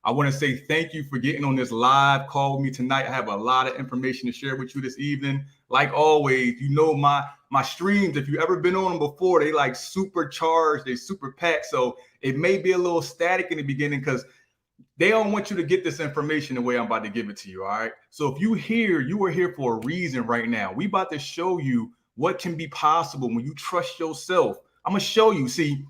I want to say thank you for getting on this live call with me tonight. I have a lot of information to share with you this evening. Like always, you know my streams, if you ever been on them before, they like supercharged, they super packed. So it may be a little static in the beginning because they don't want you to get this information the way I'm about to give it to you. All right. So if you are here for a reason right now. We about to show you what can be possible when you trust yourself. I'm going to show you. See,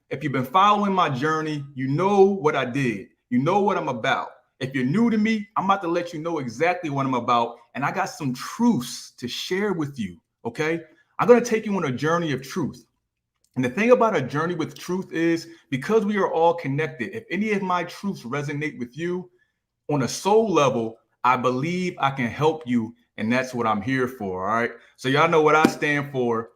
if you've been following my journey, you know what I did. You know what I'm about. If you're new to me, I'm about to let you know exactly what I'm about. And I got some truths to share with you. Okay. I'm going to take you on a journey of truth. And the thing about a journey with truth is because we are all connected, if any of my truths resonate with you on a soul level, I believe I can help you. And that's what I'm here for. All right. So y'all know what I stand for: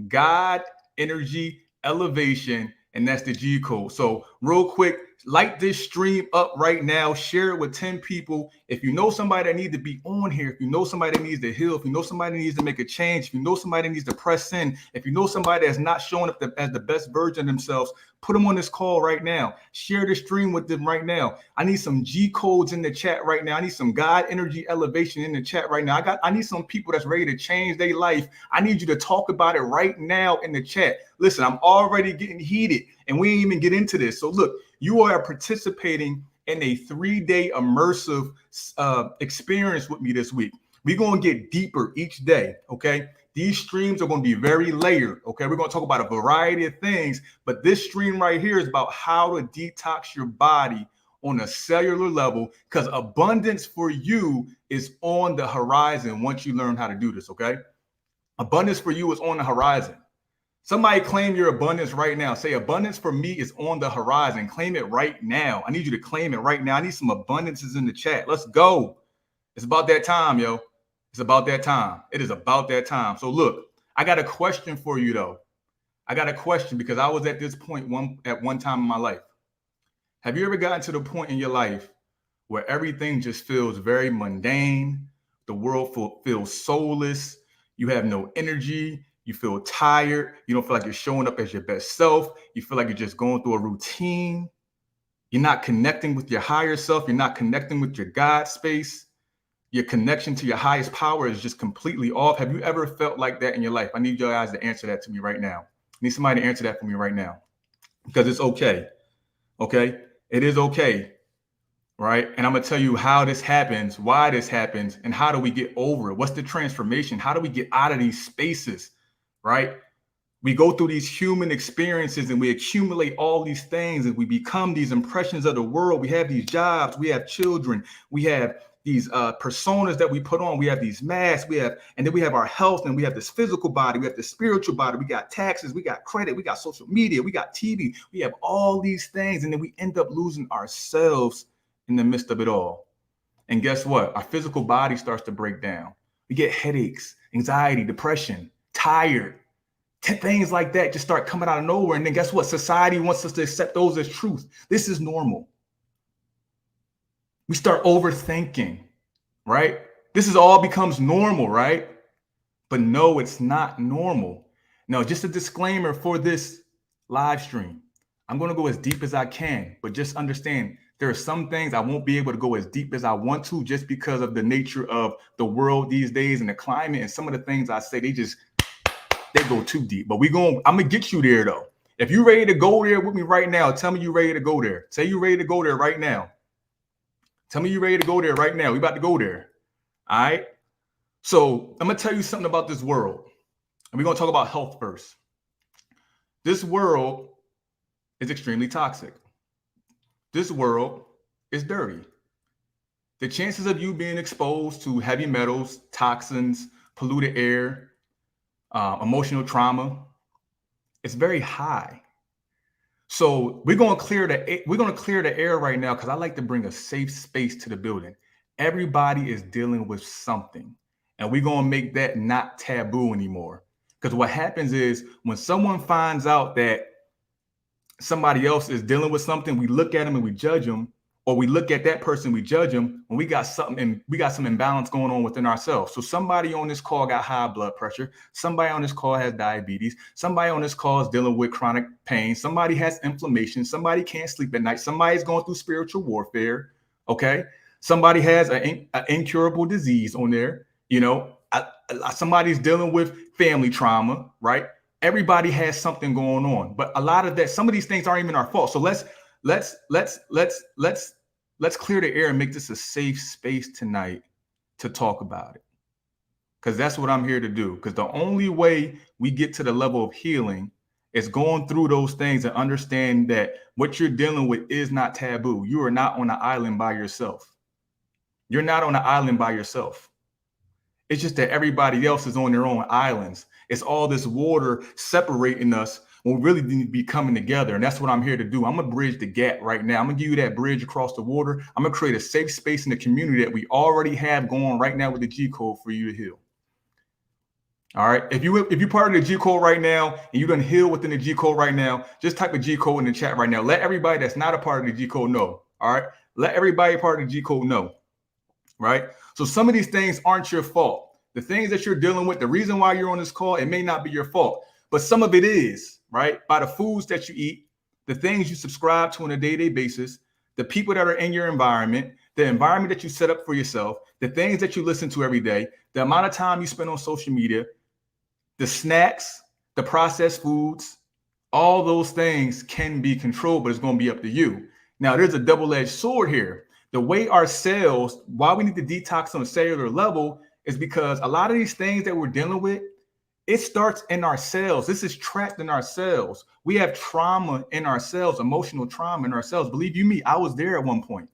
God, energy, elevation. And that's the G code. So real quick, light this stream up right now. Share it with 10 people. If you know somebody that needs to be on here, if you know somebody that needs to heal, if you know somebody that needs to make a change, if you know somebody that needs to press in, if you know somebody that's not showing up as the best version of themselves, put them on this call right now. Share the stream with them right now. I need some G codes in the chat right now. I need some God energy elevation in the chat right now. I need some people that's ready to change their life. I need you to talk about it right now in the chat. Listen, I'm already getting heated and we ain't even get into this. So look, you are participating in a 3-day immersive experience with me this week. We're going to get deeper each day. Okay. These streams are going to be very layered. Okay. We're going to talk about a variety of things, but this stream right here is about how to detox your body on a cellular level, because abundance for you is on the horizon once you learn how to do this. Okay. Abundance for you is on the horizon. Somebody claim your abundance right now. Say abundance for me is on the horizon. Claim it right now. I need you to claim it right now. I need some abundances in the chat. Let's go. It's about that time, yo. It's about that time. It is about that time. So look, I got a question for you though. I got a question because I was at this point at one time in my life. Have you ever gotten to the point in your life where everything just feels very mundane? The world feels soulless. You have no energy. You feel tired. You don't feel like you're showing up as your best self. You feel like you're just going through a routine. You're not connecting with your higher self. You're not connecting with your God space. Your connection to your highest power is just completely off. Have you ever felt like that in your life? I need you guys to answer that to me right now. I need somebody to answer that for me right now, because it's okay. Okay. It is okay. Right. And I'm going to tell you how this happens, why this happens, and how do we get over it? What's the transformation? How do we get out of these spaces? Right? We go through these human experiences and we accumulate all these things and we become these impressions of the world. We have these jobs, we have children, we have these personas that we put on, we have these masks, and then we have our health, and we have this physical body, we have this spiritual body, we got taxes, we got credit, we got social media, we got TV, we have all these things, and then we end up losing ourselves in the midst of it all. And guess what? Our physical body starts to break down. We get headaches, anxiety, depression, tired. Things like that just start coming out of nowhere. And then guess what? Society wants us to accept those as truth. This is normal. We start overthinking, right? This is all becomes normal, right? But no, it's not normal. No, just a disclaimer for this live stream. I'm going to go as deep as I can, but just understand there are some things I won't be able to go as deep as I want to just because of the nature of the world these days and the climate, and some of the things I say, they go too deep. But I'm gonna get you there though. If you're ready to go there with me right now, tell me you're ready to go there. Say you're ready to go there right now. Tell me you're ready to go there right now. We're about to go there. All right. So I'm gonna tell you something about this world. And we're gonna talk about health first. This world is extremely toxic. This world is dirty. The chances of you being exposed to heavy metals, toxins, polluted air, emotional trauma, it's very high. So we're going to clear the air right now, because I like to bring a safe space to the building. Everybody is dealing with something, and we're going to make that not taboo anymore. Because what happens is when someone finds out that somebody else is dealing with something, we look at them and we judge them, or we look at that person, we judge them when we got some imbalance going on within ourselves. So somebody on this call got high blood pressure. Somebody on this call has diabetes. Somebody on this call is dealing with chronic pain. Somebody has inflammation. Somebody can't sleep at night. Somebody's going through spiritual warfare. Okay. Somebody has an incurable disease on there. Somebody's dealing with family trauma, right? Everybody has something going on, but a lot of that, some of these things aren't even our fault. So let's clear the air and make this a safe space tonight to talk about it. Because that's what I'm here to do. Because the only way we get to the level of healing is going through those things and understand that what you're dealing with is not taboo. You are not on an island by yourself. You're not on an island by yourself. It's just that everybody else is on their own islands. It's all this water separating us when we really need to be coming together. And that's what I'm here to do. I'm going to bridge the gap right now. I'm going to give you that bridge across the water. I'm going to create a safe space in the community that we already have going right now with the G code for you to heal. All right. If you're part of the G code right now and you're going to heal within the G code right now, just type a G code in the chat right now. Let everybody that's not a part of the G code know. All right. Let everybody part of the G code know. Right. So some of these things aren't your fault. The things that you're dealing with, the reason why you're on this call, it may not be your fault, but some of it is, right? By the foods that you eat, the things you subscribe to on a day-to-day basis, the people that are in your environment, the environment that you set up for yourself, the things that you listen to every day, the amount of time you spend on social media, the snacks, the processed foods, all those things can be controlled, but it's going to be up to you. Now, there's a double-edged sword here. The way our cells, why we need to detox on a cellular level is because a lot of these things that we're dealing with, it starts in our cells. This is trapped in our cells. We have trauma in our cells, emotional trauma in our cells. Believe you me, I was there at one point,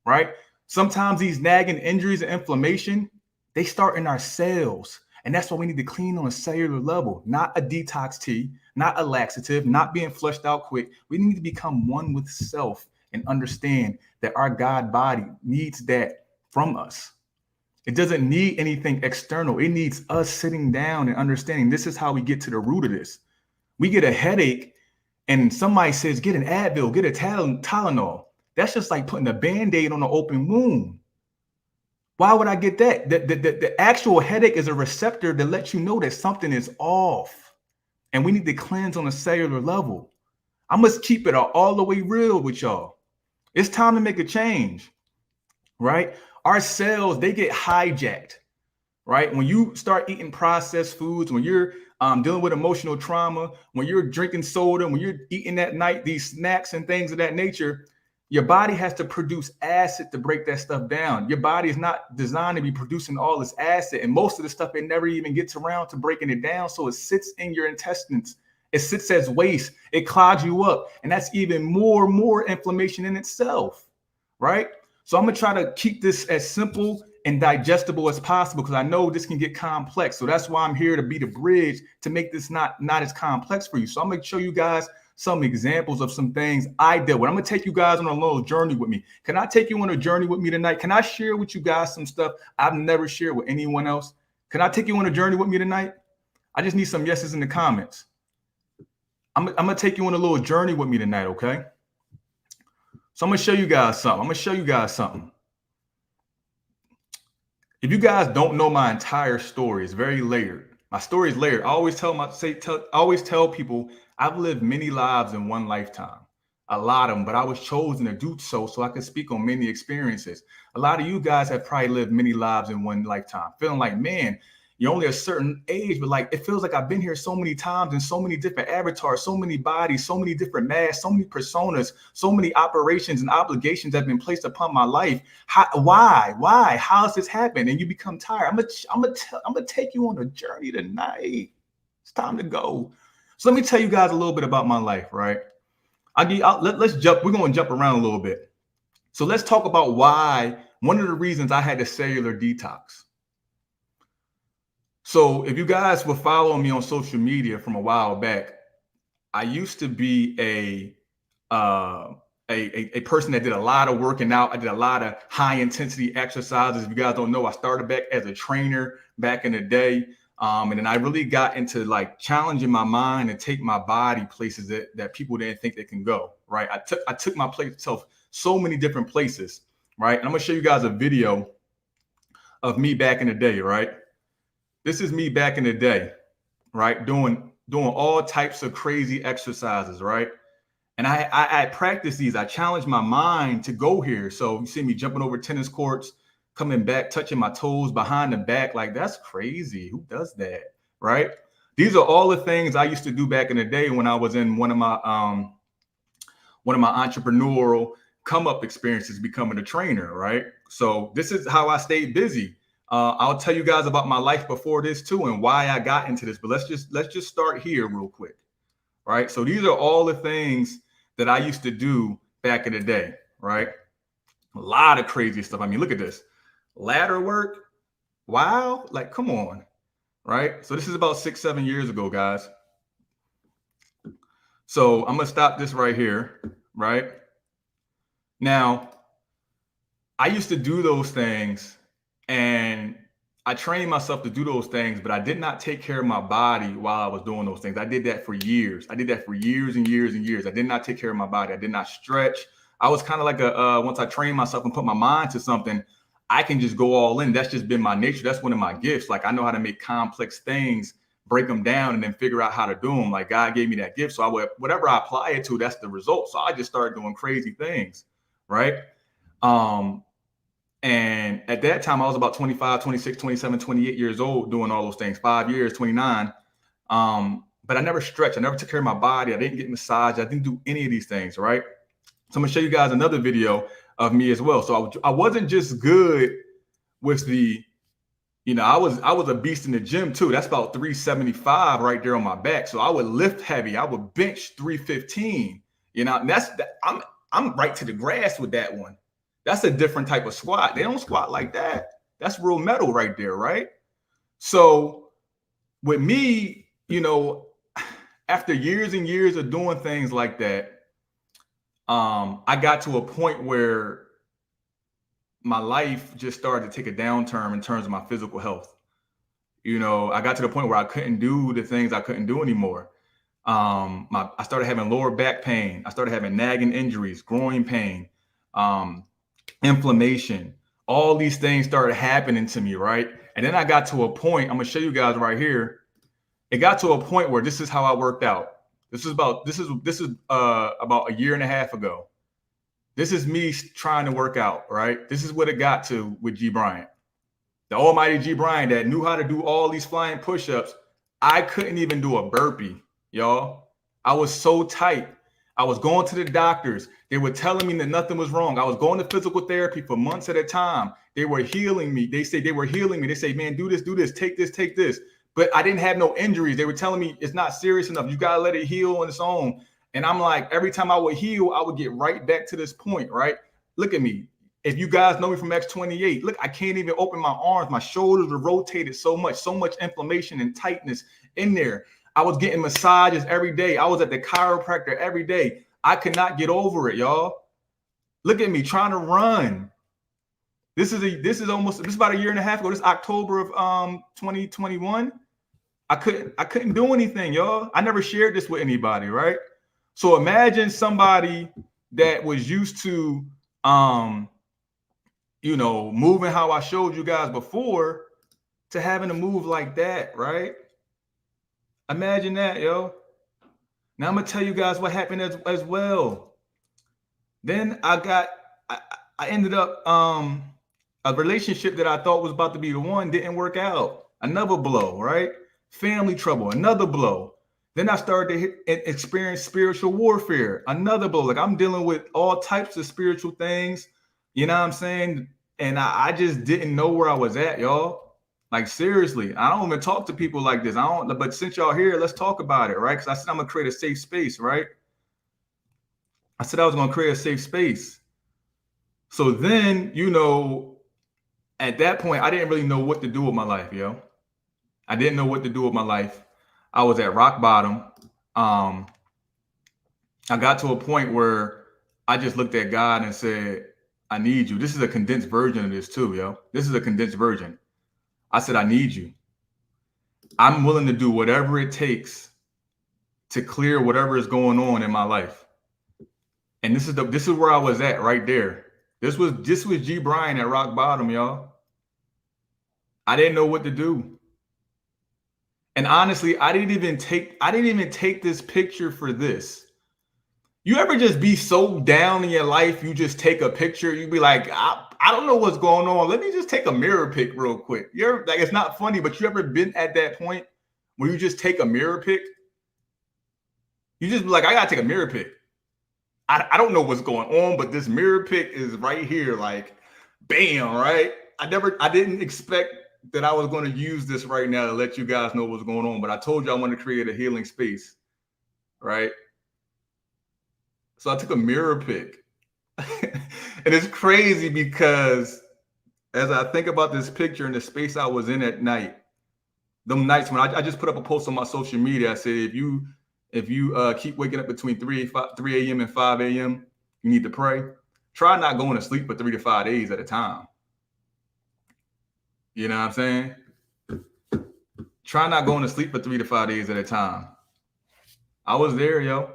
right? Sometimes these nagging injuries and inflammation, they start in our cells. And that's why we need to clean on a cellular level, not a detox tea, not a laxative, not being flushed out quick. We need to become one with self and understand that our God body needs that from us. It doesn't need anything external. It needs us sitting down and understanding this is how we get to the root of this. We get a headache and somebody says, get an Advil, get a Tylenol. That's just like putting a Band-Aid on an open wound. Why would I get that? The actual headache is a receptor that lets you know that something is off. And we need to cleanse on a cellular level. I must keep it all the way real with y'all. It's time to make a change, right? Our cells, they get hijacked, right? When you start eating processed foods, when you're dealing with emotional trauma, when you're drinking soda, when you're eating at night, these snacks and things of that nature, your body has to produce acid to break that stuff down. Your body is not designed to be producing all this acid. And most of the stuff, it never even gets around to breaking it down. So it sits in your intestines. It sits as waste. It clogs you up. And that's even more inflammation in itself, right? So I'm going to try to keep this as simple and digestible as possible because I know this can get complex. So that's why I'm here to be the bridge to make this not as complex for you. So I'm going to show you guys some examples of some things I dealt with. I'm going to take you guys on a little journey with me. Can I take you on a journey with me tonight? Can I share with you guys some stuff I've never shared with anyone else? Can I take you on a journey with me tonight? I just need some yeses in the comments. I'm going to take you on a little journey with me tonight, okay? So I'm going to show you guys something. If you guys don't know my entire story, it's very layered. My story is layered. I always tell people I've lived many lives in one lifetime, a lot of them, but I was chosen to do so I can speak on many experiences. A lot of you guys have probably lived many lives in one lifetime, feeling like, man, you're only a certain age, but like, it feels like I've been here so many times in so many different avatars, so many bodies, so many different masks, so many personas, so many operations and obligations that have been placed upon my life. Why? How has this happened? And you become tired. I'm gonna take you on a journey tonight. It's time to go. So let me tell you guys a little bit about my life, right? Let's jump. We're going to jump around a little bit. So let's talk about why. One of the reasons I had the cellular detox. So if you guys were following me on social media from a while back, I used to be a person that did a lot of working out. I did a lot of high intensity exercises. If you guys don't know, I started back as a trainer back in the day. And then I really got into like challenging my mind and take my body places that people didn't think they can go, right? I took myself so many different places, right? And I'm gonna show you guys a video of me back in the day, right? This is me back in the day, right? Doing all types of crazy exercises, right? And I practiced these. I challenged my mind to go here. So you see me jumping over tennis courts, coming back, touching my toes behind the back. Like, that's crazy. Who does that? Right? These are all the things I used to do back in the day when I was in one of my entrepreneurial come up experiences becoming a trainer, right? So this is how I stayed busy. I'll tell you guys about my life before this too and why I got into this, but let's just start here real quick, right? So these are all the things that I used to do back in the day, right? A lot of crazy stuff. I mean, look at this. Ladder work. Wow. Like, come on, right? So this is about 6-7 years ago, guys. So I'm going to stop this right here, right? Now, I used to do those things and I trained myself to do those things, but I did not take care of my body while I was doing those things. I did that for years. I did that for years and years and years. I did not take care of my body. I did not stretch. I was kind of like once I trained myself and put my mind to something, I can just go all in. That's just been my nature. That's one of my gifts. Like, I know how to make complex things, break them down, and then figure out how to do them. Like, God gave me that gift. So whatever I apply it to, that's the result. So I just started doing crazy things, right? And at that time, I was about 25, 26, 27, 28 years old doing all those things, 5 years, 29. But I never stretched. I never took care of my body. I didn't get massaged. I didn't do any of these things, right? So I'm going to show you guys another video of me as well. So I wasn't just good with I was a beast in the gym too. That's about 375 right there on my back. So I would lift heavy. I would bench 315. And I'm right to the grass with that one. That's a different type of squat. They don't squat like that. That's real metal right there, right? So with me, after years and years of doing things like that, I got to a point where my life just started to take a downturn in terms of my physical health. I got to the point where I couldn't do the things I couldn't do anymore. I started having lower back pain. I started having nagging injuries, groin pain, inflammation. All these things started happening to me, right? And then I got to a point, I'm gonna show you guys right here. It got to a point where this is how I worked out. This is about a year and a half ago. This is me trying to work out, right? This is what it got to with Gee Bryant. The almighty Gee Bryant that knew how to do all these flying push-ups. I couldn't even do a burpee, y'all. I was so tight. I was going to the doctors. They were telling me that nothing was wrong. I was going to physical therapy for months at a time. They were healing me. They say they were healing me. They say, man, do this, take this. But I didn't have no injuries. They were telling me it's not serious enough. You got to let it heal on its own. And I'm like, every time I would heal, I would get right back to this point, right? Look at me. If you guys know me from X28, look, I can't even open my arms. My shoulders are rotated so much inflammation and tightness in there. I was getting massages every day. I was at the chiropractor every day. I could not get over it, y'all. Look at me trying to run. This is about a year and a half ago. This October of 2021. I couldn't do anything, y'all. I never shared this with anybody, right? So imagine somebody that was used to moving how I showed you guys before to having to move like that, right? Imagine that, yo. Now I'm gonna tell you guys what happened as well. Then I ended up a relationship that I thought was about to be the one didn't work out. Another blow, right? Family trouble, another blow. Then I started to experience spiritual warfare, another blow. Like, I'm dealing with all types of spiritual things, you know what I'm saying? And I just didn't know where I was at, y'all. Like, seriously, I don't even talk to people like this. But since y'all here, let's talk about it, right? Because I said I'm gonna create a safe space, right? I said I was gonna create a safe space. So then, at that point, I didn't really know what to do with my life, yo. I didn't know what to do with my life. I was at rock bottom. I got to a point where I just looked at God and said, I need you. This is a condensed version of this too, yo. This is a condensed version. I said, I need you. I'm willing to do whatever it takes to clear whatever is going on in my life. And this is where I was at right there. This was Gee Bryant at rock bottom, y'all. I didn't know what to do. And honestly, I didn't even take this picture for this. You ever just be so down in your life, you just take a picture, you be like, I don't know what's going on. Let me just take a mirror pic real quick. You're like, it's not funny, but you ever been at that point where you just take a mirror pic? You just be like, I gotta take a mirror pic. I don't know what's going on, but this mirror pic is right here, like, bam, right? I didn't expect that I was going to use this right now to let you guys know what's going on, but I told you I want to create a healing space, right? So I took a mirror pic. And it's crazy because as I think about this picture and the space I was in at night, them nights when I just put up a post on my social media, I said, if you keep waking up between 3 a.m. and 5 a.m., you need to pray. Try not going to sleep for 3 to 5 days at a time. You know what I'm saying? Try not going to sleep for 3 to 5 days at a time. I was there, yo.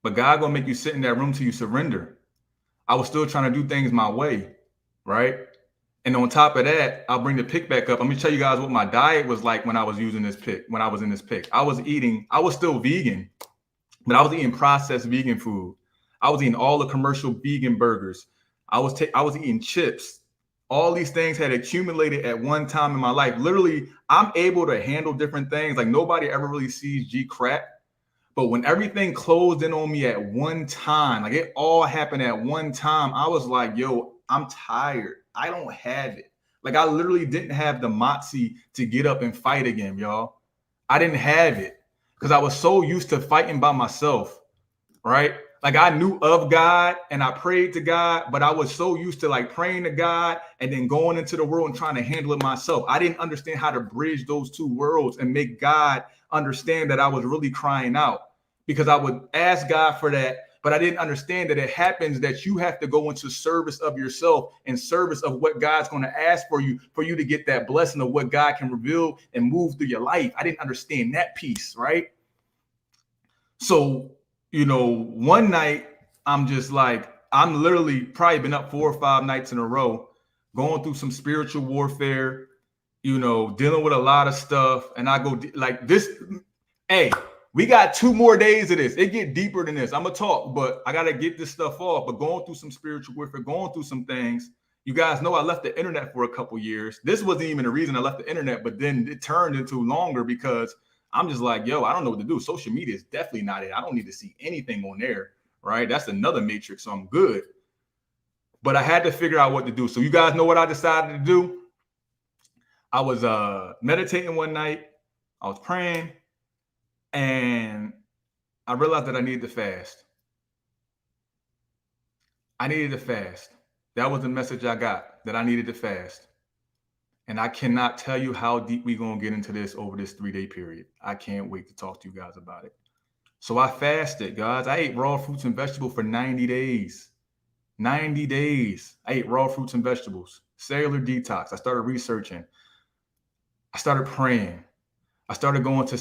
But God gonna make you sit in that room till you surrender. I was still trying to do things my way, right? And on top of that, I'll bring the pic back up. Let me tell you guys what my diet was like when I was using this pic, when I was in this pic. I was still vegan, but I was eating processed vegan food. I was eating all the commercial vegan burgers. I was eating chips. All these things had accumulated at one time in my life. Literally, I'm able to handle different things. Like nobody ever really sees G crap. But when everything closed in on me at one time, like it all happened at one time, I was like, yo, I'm tired. I don't have it. Like I literally didn't have the moxie to get up and fight again, y'all. I didn't have it because I was so used to fighting by myself, right? Like I knew of God and I prayed to God, but I was so used to like praying to God and then going into the world and trying to handle it myself. I didn't understand how to bridge those two worlds and make God understand that I was really crying out, because I would ask God for that, but I didn't understand that it happens that you have to go into service of yourself and service of what God's going to ask for you to get that blessing of what God can reveal and move through your life. I didn't understand that piece, right? So, one night I'm just like, I'm literally probably been up 4 or 5 nights in a row, going through some spiritual warfare, dealing with a lot of stuff. And I go like this. Hey, we got 2 more days of this. It get deeper than this. I'm going to talk, but I got to get this stuff off. But going through some spiritual warfare, going through some things. You guys know I left the internet for a couple years. This wasn't even the reason I left the internet, but then it turned into longer because I'm just like, yo, I don't know what to do. Social media is definitely not it. I don't need to see anything on there, right? That's another matrix, so I'm good. But I had to figure out what to do. So you guys know what I decided to do? I was meditating one night. I was praying. And I realized that I needed to fast. I needed to fast. That was the message I got, that I needed to fast. And I cannot tell you how deep we're going to get into this over this 3-day period. I can't wait to talk to you guys about it. So I fasted, guys. I ate raw fruits and vegetables for 90 days. 90 days. I ate raw fruits and vegetables. Cellular detox. I started researching. I started praying. I started going to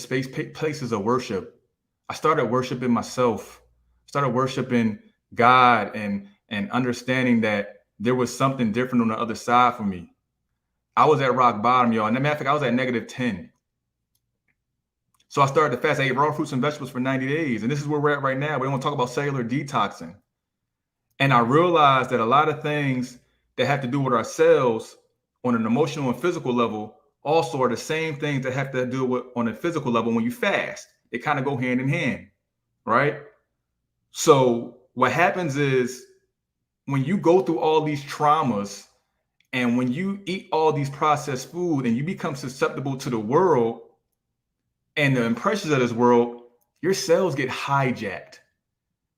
places of worship. I started worshiping myself. I started worshiping God and understanding that there was something different on the other side for me. I was at rock bottom, y'all. And as a matter of fact, I was at -10. So I started to fast. I ate raw fruits and vegetables for 90 days. And this is where we're at right now. We want to talk about cellular detoxing. And I realized that a lot of things that have to do with our cells on an emotional and physical level also are the same things that have to do with on a physical level when you fast. They kind of go hand in hand, right? So what happens is when you go through all these traumas and when you eat all these processed food and you become susceptible to the world and the impressions of this world, your cells get hijacked.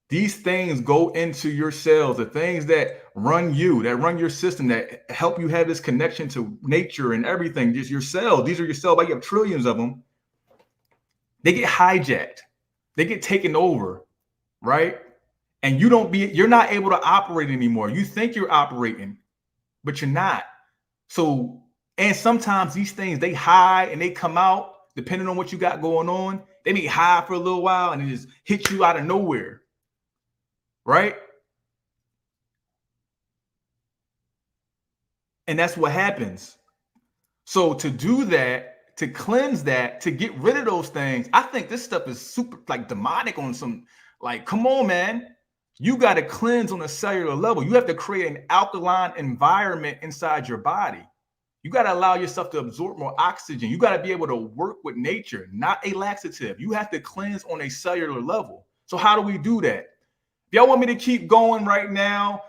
These things go into your cells, the things that run you, that run your system, that help you have this connection to nature and everything. Just your cells. These are your cells. Like you have trillions of them. They get hijacked. They get taken over, right? And you're not able to operate anymore. You think you're operating, but you're not. So, and sometimes these things, they hide and they come out depending on what you got going on. They may hide for a little while and it just hit you out of nowhere. Right? And that's what happens. So to do that, to cleanse that, to get rid of those things, I think this stuff is super like demonic on some, like, come on, man. You got to cleanse on a cellular level. You have to create an alkaline environment inside your body. You got to allow yourself to absorb more oxygen. You got to be able to work with nature, not a laxative. You have to cleanse on a cellular level. So how do we do that? If y'all want me to keep going right now,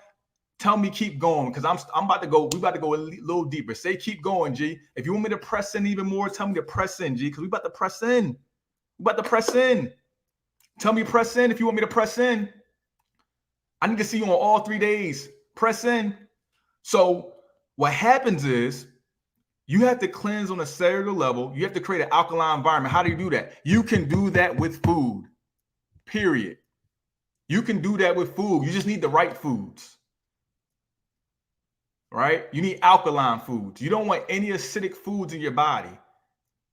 tell me keep going, because I'm about to go. We about to go a little deeper. Say keep going, G. If you want me to press in even more, tell me to press in, G, because we about to press in. We about to press in. Tell me press in if you want me to press in. I need to see you on all 3 days. Press in. So what happens is you have to cleanse on a cellular level. You have to create an alkaline environment. How do you do that? You can do that with food, period. You can do that with food. You just need the right foods, right? You need alkaline foods. You don't want any acidic foods in your body.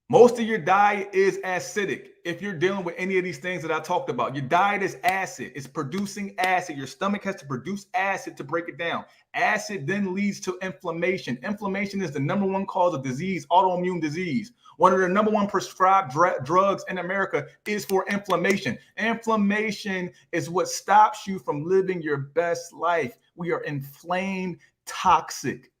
Most of your diet is acidic. If you're dealing with any of these things that I talked about, your diet is acid. It's producing acid. Your stomach has to produce acid to break it down. Acid then leads to inflammation. Inflammation is the number one cause of disease, autoimmune disease. One of the number one prescribed drugs in America is for inflammation. Inflammation is what stops you from living your best life. We are inflamed, toxic,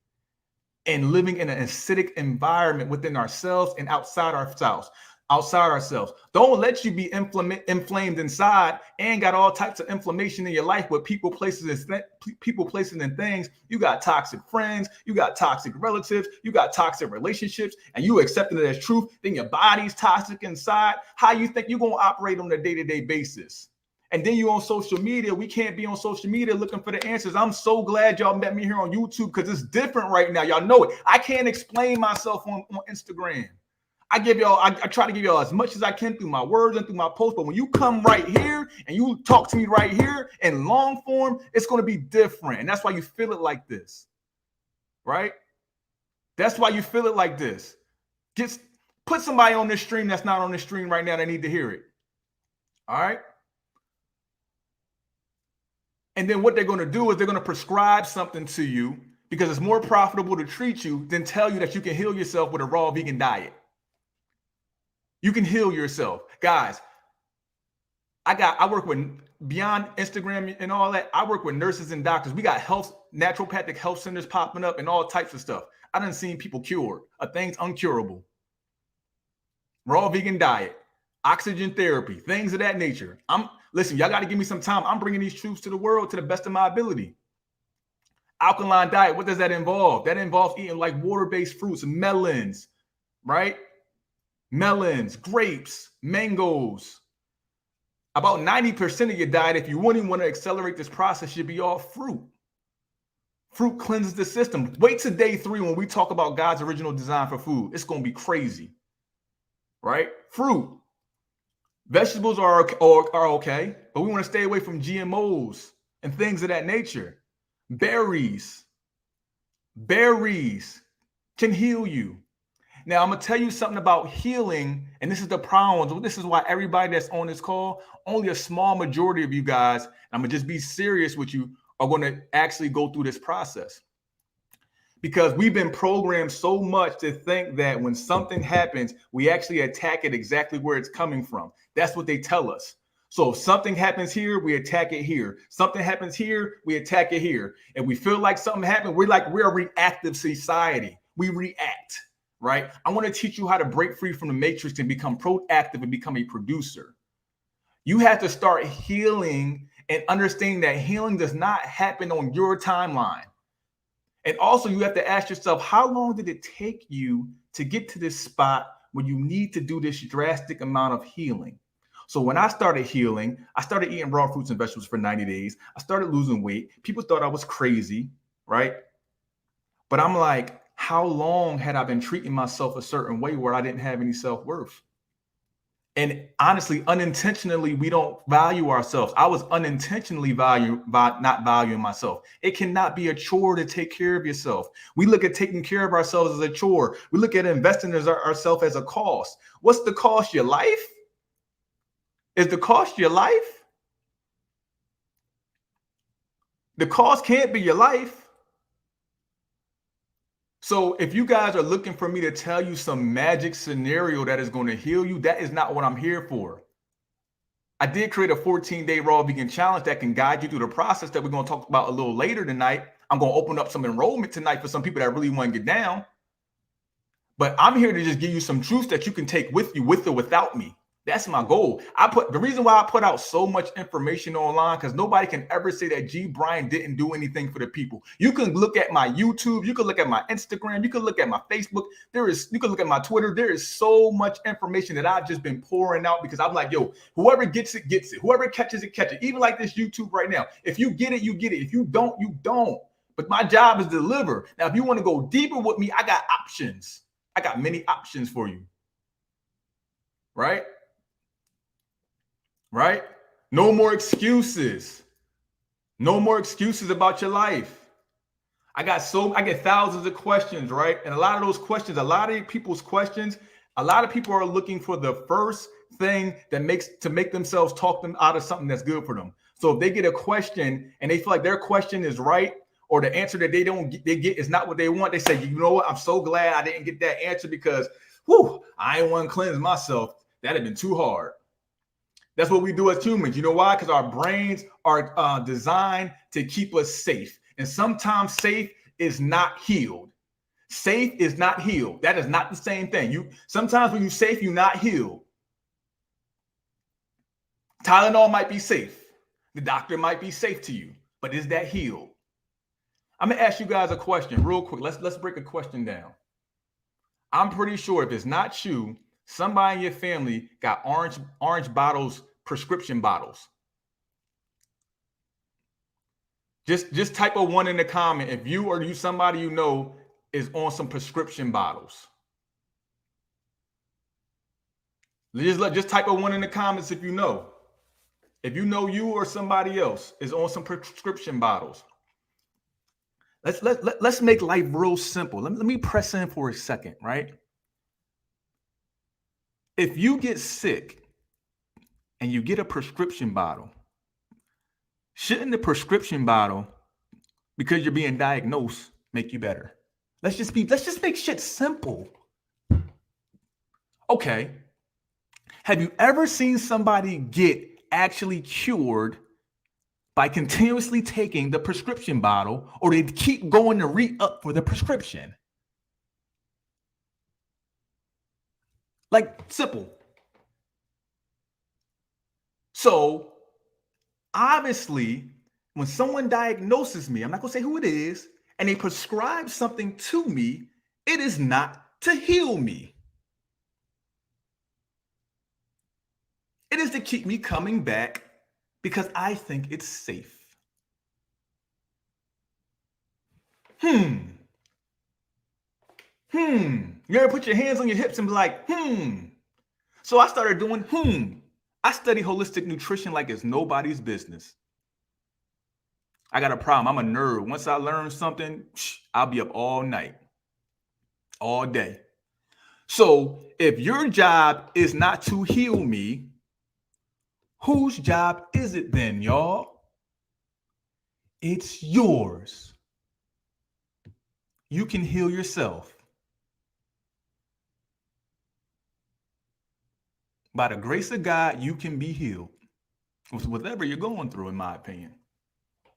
and living in an acidic environment within ourselves and outside ourselves. Don't let you be inflamed inside and got all types of inflammation in your life with people, places, and things. You got toxic friends, you got toxic relatives, you got toxic relationships, and you accepting it as truth. Then your body's toxic inside. How you think you're gonna operate on a day-to-day basis? And then you on social media. We can't be on social media looking for the answers. I'm so glad y'all met me here on YouTube, because it's different right now. Y'all know it. I can't explain myself on Instagram. I try to give y'all as much as I can through my words and through my posts. But when you come right here and you talk to me right here in long form, it's going to be different. And that's why you feel it like this, right? That's why you feel it like this. Just put somebody on this stream that's not on this stream right now that need to hear it. All right? And then what they're going to do is they're going to prescribe something to you because it's more profitable to treat you than tell you that you can heal yourself with a raw vegan diet. You can heal yourself. Guys, I work with, beyond Instagram and all that, I work with nurses and doctors. We got naturopathic health centers popping up and all types of stuff. I done seen people cured of things uncurable. Raw vegan diet, oxygen therapy, things of that nature. Listen, y'all got to give me some time. I'm bringing these truths to the world to the best of my ability. Alkaline diet, what does that involve? That involves eating like water-based fruits, melons, right? Melons, grapes, mangoes. About 90% of your diet, if you really want to accelerate this process, should be all fruit. Fruit cleanses the system. Wait till day 3 when we talk about God's original design for food. It's going to be crazy, right? Fruit. Vegetables are okay, but we want to stay away from GMOs and things of that nature. Berries can heal you. Now, I'm going to tell you something about healing, and this is the problem. This is why everybody that's on this call, only a small majority of you guys, and I'm going to just be serious with you, are going to actually go through this process. Because we've been programmed so much to think that when something happens, we actually attack it exactly where it's coming from. That's what they tell us. So if something happens here, we attack it here. Something happens here, we attack it here. And we feel like something happened, we're a reactive society. We react, right? I want to teach you how to break free from the matrix and become proactive and become a producer. You have to start healing and understanding that healing does not happen on your timeline. And also, you have to ask yourself, how long did it take you to get to this spot where you need to do this drastic amount of healing? So when I started healing, I started eating raw fruits and vegetables for 90 days. I started losing weight. People thought I was crazy, right? But I'm like, how long had I been treating myself a certain way where I didn't have any self-worth? And honestly, unintentionally, we don't value ourselves. I was unintentionally not valuing myself. It cannot be a chore to take care of yourself. We look at taking care of ourselves as a chore. We look at investing ourselves as a cost. What's the cost? Your life? Is the cost your life? The cost can't be your life. So if you guys are looking for me to tell you some magic scenario that is going to heal you, that is not what I'm here for. I did create a 14-day raw vegan challenge that can guide you through the process that we're going to talk about a little later tonight. I'm going to open up some enrollment tonight for some people that really want to get down. But I'm here to just give you some truths that you can take with you, with or without me. That's my goal. The reason why I put out so much information online, because nobody can ever say that Gee Bryant didn't do anything for the people. You can look at my YouTube, you can look at my Instagram, you can look at my Facebook. You can look at my Twitter. There is so much information that I've just been pouring out because I'm like, yo, whoever gets it, gets it. Whoever catches it, catch it. Even like this YouTube right now. If you get it, you get it. If you don't, you don't. But my job is to deliver. Now, if you want to go deeper with me, I got options. I got many options for you. Right? Right? No more excuses. No more excuses about your life. I get thousands of questions, right? And a lot of those questions, a lot of people's questions, a lot of people are looking for the first thing that make themselves talk them out of something that's good for them. So if they get a question and they feel like their question is right, or the answer that they get is not what they want, they say, you know what? I'm so glad I didn't get that answer because, I ain't want to cleanse myself. That'd have been too hard. That's what we do as humans. You know why? Because our brains are designed to keep us safe. And sometimes safe is not healed. Safe is not healed. That is not the same thing. Sometimes when you're safe, you're not healed. Tylenol might be safe. The doctor might be safe to you. But is that healed? I'm going to ask you guys a question real quick. Let's break a question down. I'm pretty sure if it's not you, somebody in your family got orange bottles, prescription bottles. Just type a 1 in the comment if you or somebody you know is on some prescription bottles. Just type a 1 in the comments if you know. If you know you or somebody else is on some prescription bottles. Let's make life real simple. Let me press in for a second, right? If you get sick and you get a prescription bottle, shouldn't the prescription bottle, because you're being diagnosed, make you better? Let's just make shit simple. Okay. Have you ever seen somebody get actually cured by continuously taking the prescription bottle, or they keep going to re-up for the prescription? Like, simple. So obviously, when someone diagnoses me, I'm not going to say who it is, and they prescribe something to me, it is not to heal me. It is to keep me coming back because I think it's safe. You ever put your hands on your hips and be like, So I started doing, I study holistic nutrition like it's nobody's business. I got a problem. I'm a nerd. Once I learn something, I'll be up all night, all day. So if your job is not to heal me, whose job is it then, y'all? It's yours. You can heal yourself. By the grace of God, you can be healed with whatever you're going through, in my opinion.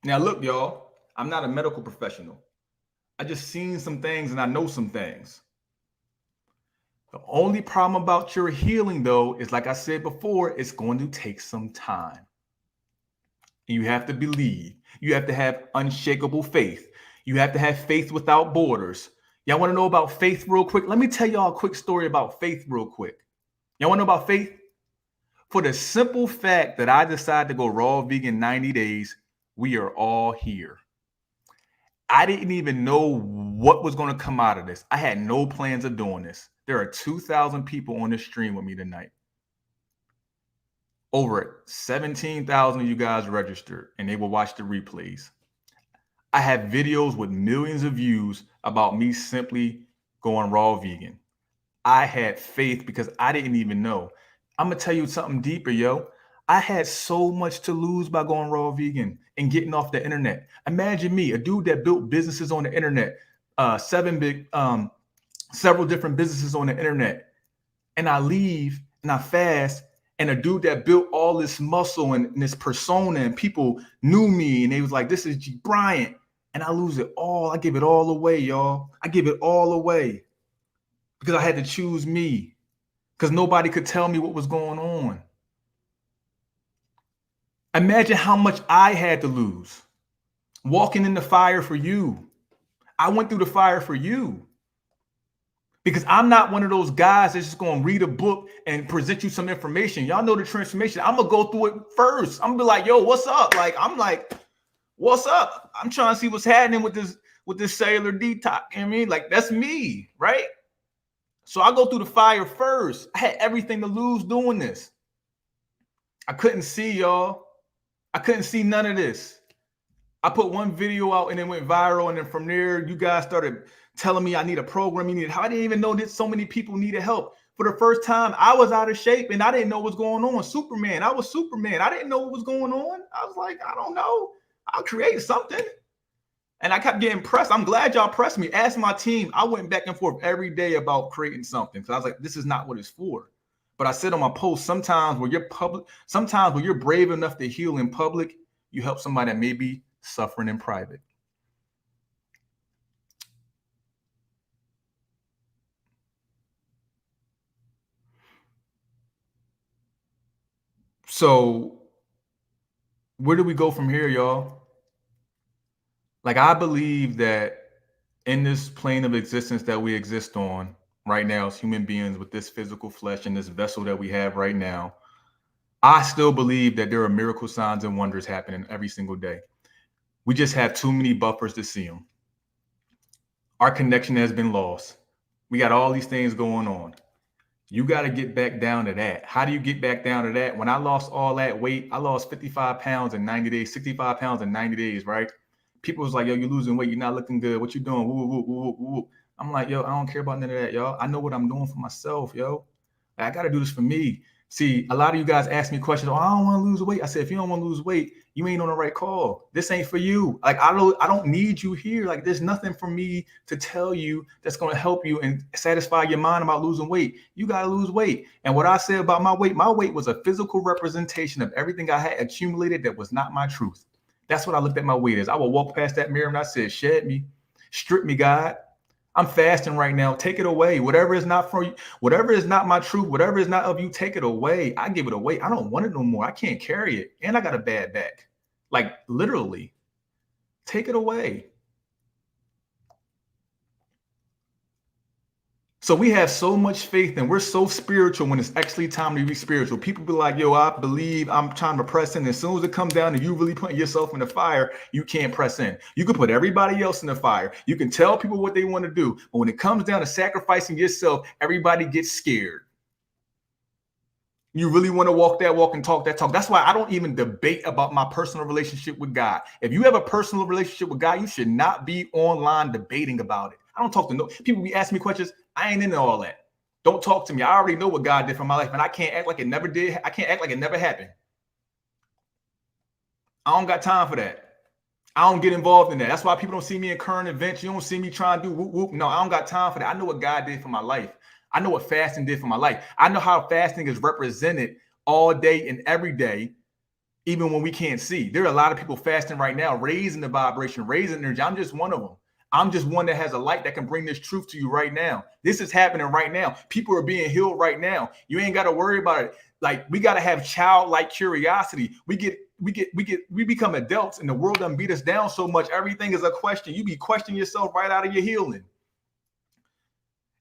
Now, look, y'all, I'm not a medical professional. I just seen some things and I know some things. The only problem about your healing, though, is like I said before, it's going to take some time. You have to believe. You have to have unshakable faith. You have to have faith without borders. Y'all want to know about faith real quick? Let me tell y'all a quick story about faith real quick. Y'all want to know about faith? For the simple fact that I decided to go raw vegan 90 days, we are all here. I didn't even know what was going to come out of this. I had no plans of doing this. There are 2,000 people on this stream with me tonight. Over 17,000 of you guys registered, and they will watch the replays. I have videos with millions of views about me simply going raw vegan. I had faith because I didn't even know. I'm going to tell you something deeper, yo. I had so much to lose by going raw vegan and getting off the internet. Imagine me, a dude that built businesses on the internet, several different businesses on the internet. And I leave and I fast And a dude that built all this muscle and this persona, and people knew me, and they was like, this is Gee Bryant. And I lose it all. I give it all away, y'all. I give it all away because I had to choose me, because nobody could tell me what was going on. Imagine how much I had to lose walking in the fire for you. I went through the fire for you, because I'm not one of those guys that's just going to read a book and present you some information. Y'all know the transformation. I'm going to go through it first. I'm going to be like, yo, what's up? What's up? I'm trying to see what's happening with this cellular detox. You know what I mean? Like, that's me, right? So I go through the fire first. I had everything to lose doing this. I couldn't see, y'all. I couldn't see none of this. I put one video out and it went viral. And then from there, you guys started telling me I need a program. I didn't even know that so many people needed help. For the first time, I was out of shape and I didn't know what was going on. Superman. I was Superman. I didn't know what was going on. I was like, I don't know. I'll create something. And I kept getting pressed. I'm glad y'all pressed me. Ask my team. I went back and forth every day about creating something, because I was like, this is not what it's for. But I said on my post, sometimes when you're brave enough to heal in public, you help somebody that may be suffering in private. So where do we go from here, y'all? Like, I believe that in this plane of existence that we exist on right now as human beings, with this physical flesh and this vessel that we have right now, I still believe that there are miracle signs and wonders happening every single day. We just have too many buffers to see them. Our connection has been lost. We got all these things going on. You got to get back down to that. How do you get back down to that? When I lost all that weight, I lost 55 pounds in 90 days, 65 pounds in 90 days, right? People was like, yo, you're losing weight. You're not looking good. What you doing? Woo, woo, woo, woo, woo. I'm like, yo, I don't care about none of that, y'all. I know what I'm doing for myself, yo. I got to do this for me. See, a lot of you guys ask me questions. Oh, I don't want to lose weight. I said, if you don't want to lose weight, you ain't on the right call. This ain't for you. Like, I don't need you here. Like, there's nothing for me to tell you that's going to help you and satisfy your mind about losing weight. You got to lose weight. And what I said about my weight was a physical representation of everything I had accumulated that was not my truth. That's what I looked at my weight as. I would walk past that mirror and I said, shed me, strip me, God. I'm fasting right now. Take it away. Whatever is not for you, whatever is not my truth, whatever is not of you, take it away. I give it away. I don't want it no more. I can't carry it. And I got a bad back. Like, literally, take it away. So we have so much faith and we're so spiritual when it's actually time to be spiritual. People be like, yo, I believe, I'm trying to press in. As soon as it comes down to you really putting yourself in the fire, you can't press in. You can put everybody else in the fire. You can tell people what they want to do. But when it comes down to sacrificing yourself, everybody gets scared. You really want to walk that walk and talk that talk. That's why I don't even debate about my personal relationship with God. If you have a personal relationship with God, you should not be online debating about it. I don't talk to no people. Be asking me questions. I ain't into all that. Don't talk to me. I already know what God did for my life, and I can't act like it never did. I can't act like it never happened. I don't got time for that. I don't get involved in that. That's why people don't see me in current events. You don't see me trying to do whoop, whoop. No, I don't got time for that. I know what God did for my life. I know what fasting did for my life. I know how fasting is represented all day and every day, even when we can't see. There are a lot of people fasting right now, raising the vibration, raising energy. I'm just one of them. I'm just one that has a light that can bring this truth to you right now. This is happening right now. People are being healed right now. You ain't got to worry about it. Like, we got to have childlike curiosity. We become adults and the world done beat us down so much. Everything is a question. You be questioning yourself right out of your healing.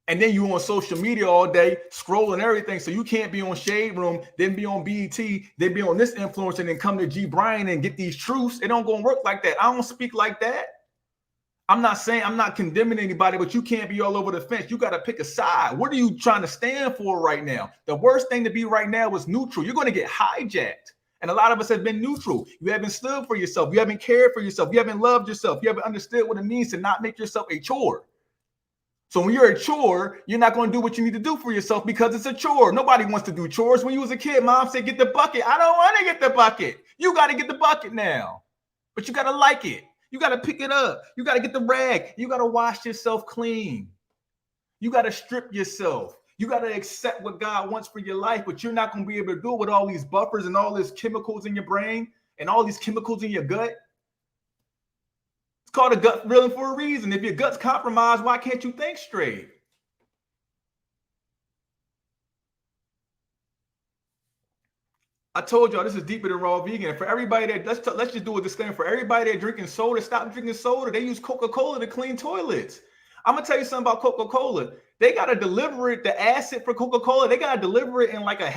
And then you on social media all day scrolling everything. So you can't be on Shade Room, then be on BET, then be on this influencer, and then come to Gee Bryant and get these truths. It don't gonna work like that. I don't speak like that. I'm not saying, I'm not condemning anybody, but you can't be all over the fence. You got to pick a side. What are you trying to stand for right now? The worst thing to be right now is neutral. You're going to get hijacked. And a lot of us have been neutral. You haven't stood for yourself. You haven't cared for yourself. You haven't loved yourself. You haven't understood what it means to not make yourself a chore. So when you're a chore, you're not going to do what you need to do for yourself because it's a chore. Nobody wants to do chores. When you was a kid, mom said, get the bucket. I don't want to get the bucket. You got to get the bucket now. But you got to like it. You got to pick it up. You got to get the rag. You got to wash yourself clean. You got to strip yourself. You got to accept what God wants for your life, but you're not going to be able to do it with all these buffers and all these chemicals in your brain and all these chemicals in your gut. It's called a gut feeling for a reason. If your gut's compromised, why can't you think straight? I told y'all this is deeper than raw vegan. And for everybody that let's just do a disclaimer. For everybody that drinking soda, stop drinking soda. They use Coca-Cola to clean toilets. I'm gonna tell you something about Coca-Cola. They gotta deliver it, the acid for Coca-Cola. They gotta deliver it in like a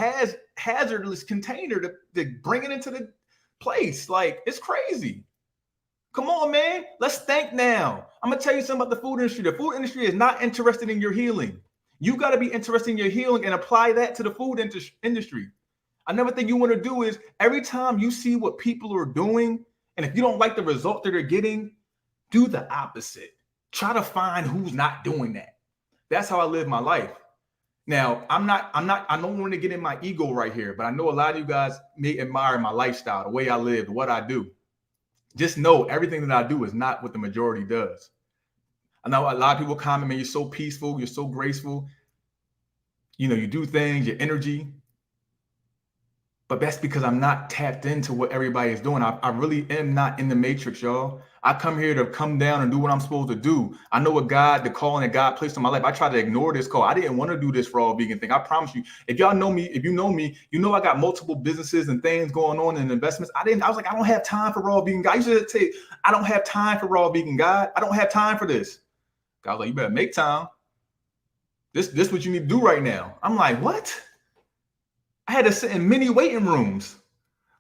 hazardless container to bring it into the place. Like, it's crazy. Come on, man. Let's think now. I'm gonna tell you something about the food industry. The food industry is not interested in your healing. You got to be interested in your healing and apply that to the food industry. Another thing you want to do is every time you see what people are doing, and if you don't like the result that they're getting, do the opposite. Try to find who's not doing that. That's how I live my life. Now, I don't want to get in my ego right here, but I know a lot of you guys may admire my lifestyle, the way I live, what I do. Just know everything that I do is not what the majority does. I know a lot of people comment, man, you're so peaceful, you're so graceful. You know, you do things, your energy. But that's because I'm not tapped into what everybody is doing. I really am not in the matrix, y'all. I come here to come down and do what I'm supposed to do. I know what God, the calling that God placed on my life. I try to ignore this call. I didn't want to do this raw vegan thing. I promise you. If y'all know me, if you know me, you know I got multiple businesses and things going on and investments. I was like, I don't have time for raw vegan. God, I used to say, I don't have time for raw vegan, God. I don't have time for this. God was like, you better make time. This is what you need to do right now. I'm like, what? I had to sit in many waiting rooms.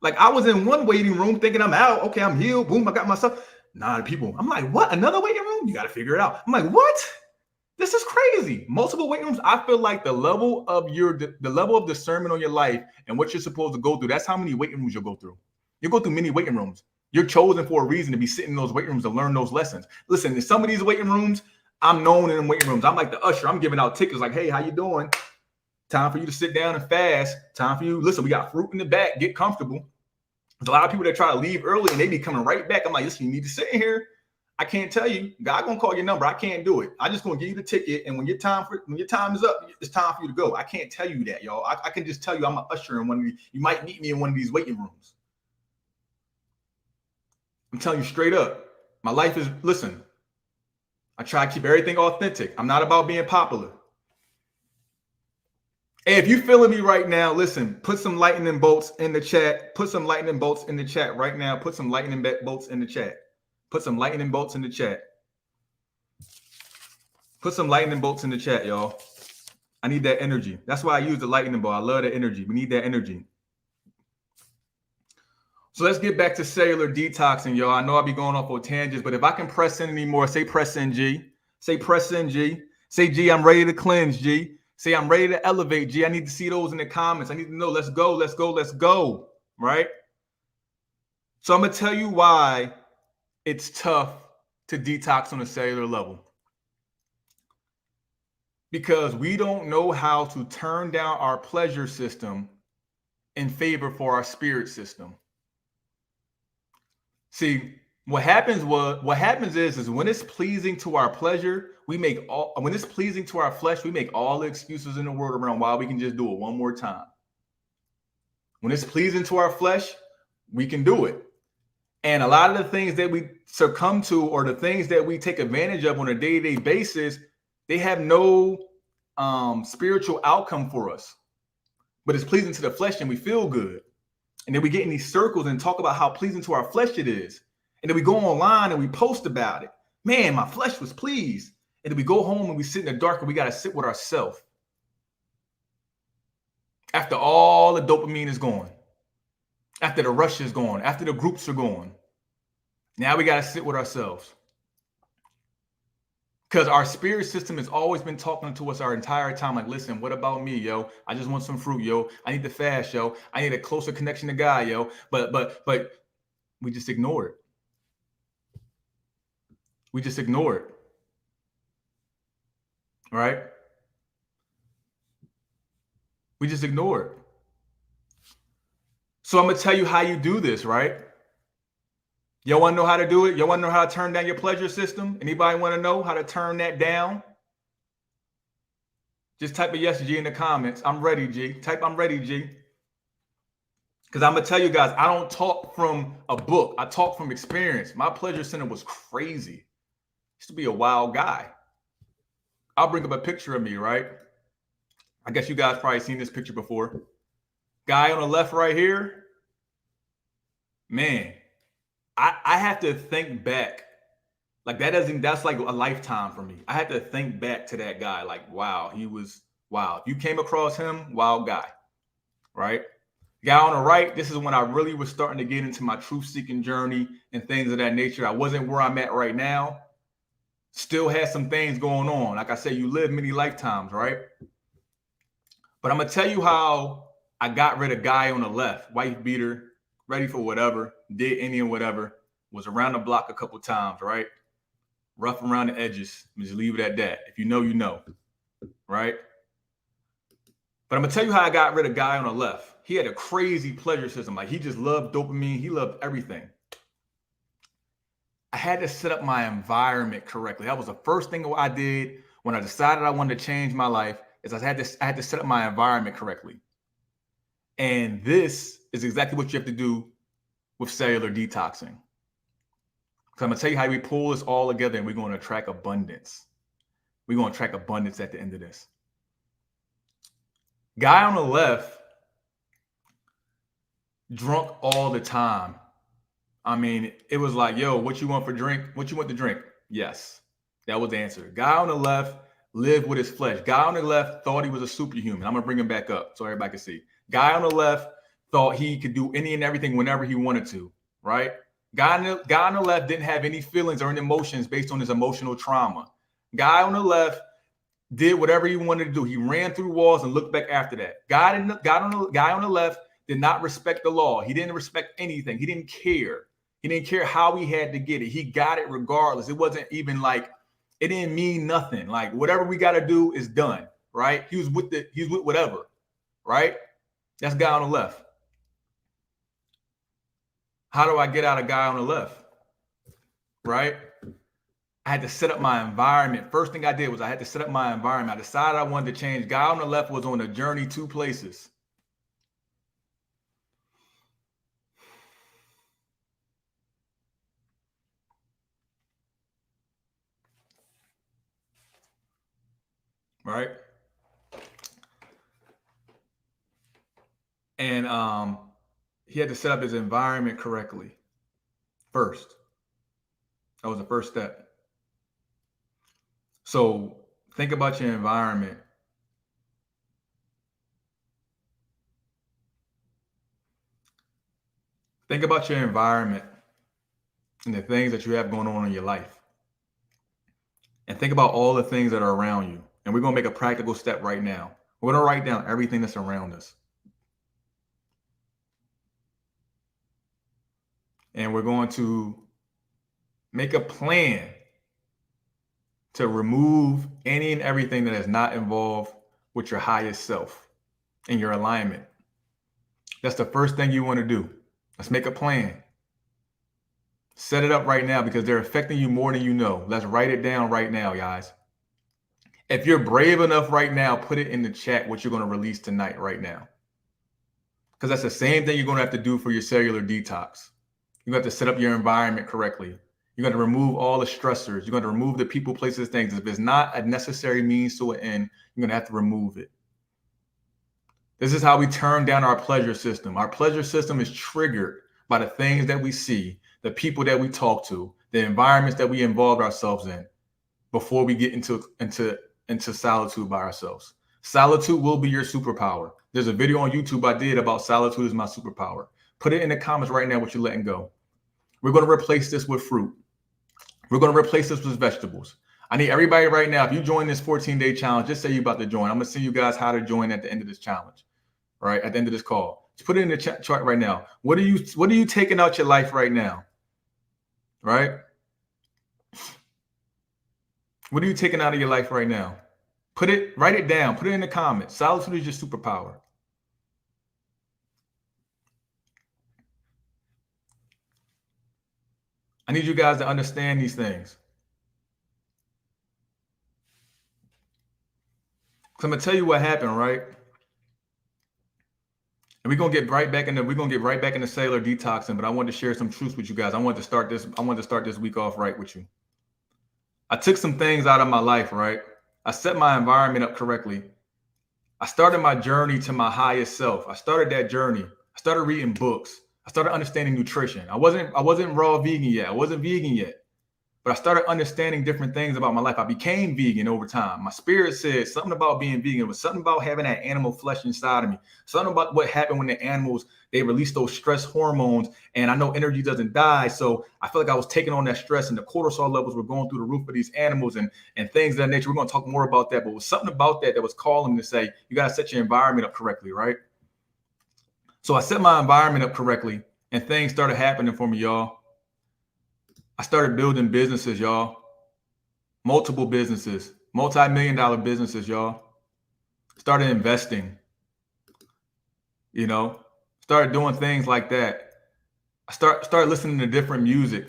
Like, I was in one waiting room thinking I'm out. Okay, I'm healed. Boom, I got myself. Nah, people. I'm like, what? Another waiting room? You got to figure it out. I'm like, what? This is crazy. Multiple waiting rooms. I feel like the level of discernment on your life and what you're supposed to go through, that's how many waiting rooms you'll go through. You'll go through many waiting rooms. You're chosen for a reason to be sitting in those waiting rooms to learn those lessons. Listen, in some of these waiting rooms, I'm known in waiting rooms. I'm like the usher. I'm giving out tickets like, hey, how you doing? Time for you to sit down and fast. Time for you. Listen, we got fruit in the back. Get comfortable. There's a lot of people that try to leave early and they be coming right back. I'm like, listen, you need to sit in here. I can't tell you. God gonna call your number. I can't do it. I just gonna give you the ticket. And when your time is up, it's time for you to go. I can't tell you that, y'all. I can just tell you I'm an usher in one of these. You might meet me in one of these waiting rooms. I'm telling you straight up. My life is, listen, I try to keep everything authentic. I'm not about being popular. Hey, if you feeling me right now, listen, put some lightning bolts in the chat. Put some lightning bolts in the chat right now. Put some lightning bolts in the chat. Put some lightning bolts in the chat. Put some lightning bolts in the chat, y'all. I need that energy. That's why I use the lightning bolt. I love the energy. We need that energy. So let's get back to cellular detoxing, y'all. I know I'll be going off on tangents, but if I can press in anymore, say press in, G. Say press in, G. Say, G, I'm ready to cleanse, G. Say, I'm ready to elevate, G. I need to see those in the comments. I need to know, let's go, let's go, let's go, right? So I'm going to tell you why it's tough to detox on a cellular level. Because we don't know how to turn down our pleasure system in favor for our spirit system. See, what happens is when it's pleasing to our pleasure, when it's pleasing to our flesh, we make all the excuses in the world around why we can just do it one more time. When it's pleasing to our flesh, we can do it. And a lot of the things that we succumb to or the things that we take advantage of on a day-to-day basis, they have no spiritual outcome for us. But it's pleasing to the flesh and we feel good. And then we get in these circles and talk about how pleasing to our flesh it is. And then we go online and we post about it. Man, my flesh was pleased. And then we go home and we sit in the dark and we got to sit with ourselves. After all the dopamine is gone. After the rush is gone. After the groups are gone. Now we got to sit with ourselves. Because our spirit system has always been talking to us our entire time. Like, listen, what about me, yo? I just want some fruit, yo. I need to fast, yo. I need a closer connection to God, yo. But we just ignore it. We just ignore it. Right? We just ignore it. So I'm going to tell you how you do this, right? Y'all want to know how to do it? Y'all want to know how to turn down your pleasure system? Anybody want to know how to turn that down? Just type a yes, G, in the comments. I'm ready, G. Type I'm ready, G. Because I'm going to tell you guys, I don't talk from a book. I talk from experience. My pleasure center was crazy. Used to be a wild guy. I'll bring up a picture of me, right? I guess you guys probably seen this picture before. Guy on the left right here. Man, I have to think back. Like that's like a lifetime for me. I had to think back to that guy. Like, wow, he was wow. If you came across him, wild guy, right? Guy on the right, this is when I really was starting to get into my truth-seeking journey and things of that nature. I wasn't where I'm at right now. Still had some things going on. Like I said, you live many lifetimes, right? But I'm going to tell you how I got rid of guy on the left, wife beater, ready for whatever, did Indian whatever, was around the block a couple times, right? Rough around the edges. Just leave it at that. If you know, you know, right? But I'm going to tell you how I got rid of guy on the left. He had a crazy pleasure system. Like, he just loved dopamine. He loved everything. I had to set up my environment correctly. That was the first thing I did when I decided I wanted to change my life, is I had to set up my environment correctly. And this is exactly what you have to do with cellular detoxing. So I'm going to tell you how we pull this all together, and we're going to attract abundance. We're going to attract abundance at the end of this. Guy on the left, drunk all the time. I mean, it was like, yo, what you want for drink? What you want to drink? Yes. That was the answer. Guy on the left lived with his flesh. Guy on the left thought he was a superhuman. I'm going to bring him back up so everybody can see. Guy on the left thought he could do any and everything whenever he wanted to, right? Guy on the left didn't have any feelings or any emotions based on his emotional trauma. Guy on the left did whatever he wanted to do. He ran through walls and looked back after that. Guy on the left did not respect the law. He didn't respect anything. He didn't care. He didn't care how he had to get it. He got it regardless. It wasn't even like, it didn't mean nothing. Like, whatever we got to do is done, right? He was with whatever, right? That's guy on the left. How do I get out of guy on the left, right? I had to set up my environment. First thing I did was I had to set up my environment. I decided I wanted to change. Guy on the left was on a journey 2 places. Right? And he had to set up his environment correctly first. That was the first step. So think about your environment. Think about your environment and the things that you have going on in your life. And think about all the things that are around you. And we're going to make a practical step right now. We're going to write down everything that's around us. And we're going to make a plan to remove any and everything that is not involved with your highest self and your alignment. That's the first thing you want to do. Let's make a plan. Set it up right now, because they're affecting you more than you know. Let's write it down right now, guys. If you're brave enough right now, put it in the chat what you're going to release tonight right now. Because that's the same thing you're going to have to do for your cellular detox. You have to set up your environment correctly. You're going to remove all the stressors. You're going to remove the people, places, things. If it's not a necessary means to an end, you're going to have to remove it. This is how we turn down our pleasure system. Our pleasure system is triggered by the things that we see, the people that we talk to, the environments that we involve ourselves in before we get into solitude by ourselves. Solitude will be your superpower. There's a video on YouTube I did about solitude is my superpower. Put it in the comments right now what you're letting go. We're going to replace this with fruit. We're going to replace this with vegetables. I need everybody right now, if you join this 14-day challenge, just say you're about to join. I'm going to send you guys how to join at the end of this challenge, right? At the end of this call. Just put it in the chart right now. What are you taking out your life right now? Right? What are you taking out of your life right now? Write it down. Put it in the comments. Solitude is your superpower. I need you guys to understand these things. So I'm gonna tell you what happened, right? And we're gonna get right back into cellular detoxing, but I wanted to share some truths with you guys. I wanted to start this week off right with you. I took some things out of my life, right? I set my environment up correctly. I started my journey to my highest self. I started that journey. I started reading books. I started understanding nutrition. I wasn't raw vegan yet. I wasn't vegan yet. But I started understanding different things about my life. I became vegan over time. My spirit said something about being vegan. It was something about having that animal flesh inside of me. Something about what happened when the animals, they release those stress hormones. And I know energy doesn't die. So I feel like I was taking on that stress, and the cortisol levels were going through the roof of these animals and things of that nature. We're going to talk more about that. But it was something about that was calling me to say, you got to set your environment up correctly, right? So I set my environment up correctly, and things started happening for me, y'all. I started building businesses, y'all. Multiple businesses, multi-million-dollar businesses, y'all. Started investing, started doing things like that. I started listening to different music.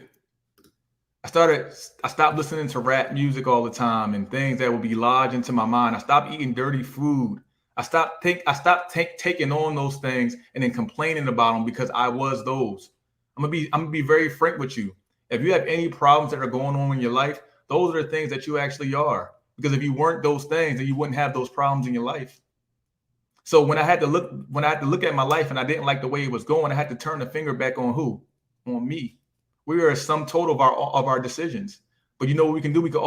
I stopped listening to rap music all the time and things that would be lodged into my mind. I stopped eating dirty food. I stopped taking on those things and then complaining about them because I was those. I'm gonna be very frank with you. If you have any problems that are going on in your life, those are the things that you actually are. Because if you weren't those things, then you wouldn't have those problems in your life. So when I had to look at my life and I didn't like the way it was going, I had to turn the finger back on who? On me. We are a sum total of our decisions. But you know what we can do? We could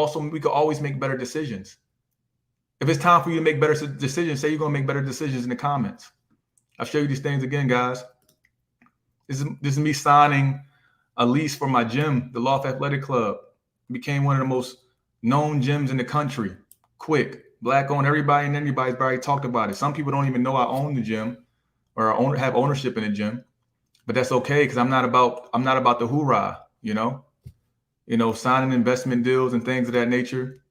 always make better decisions. If it's time for you to make better decisions, say you're gonna make better decisions in the comments. I'll show you these things again, guys. This is me signing a lease for my gym, the Loft Athletic Club. It became one of the most known gyms in the country. Quick, black owned. Everybody's already talked about it. Some people don't even know I own the gym or have ownership in the gym, but that's okay because I'm not about the hoorah, signing investment deals and things of that nature.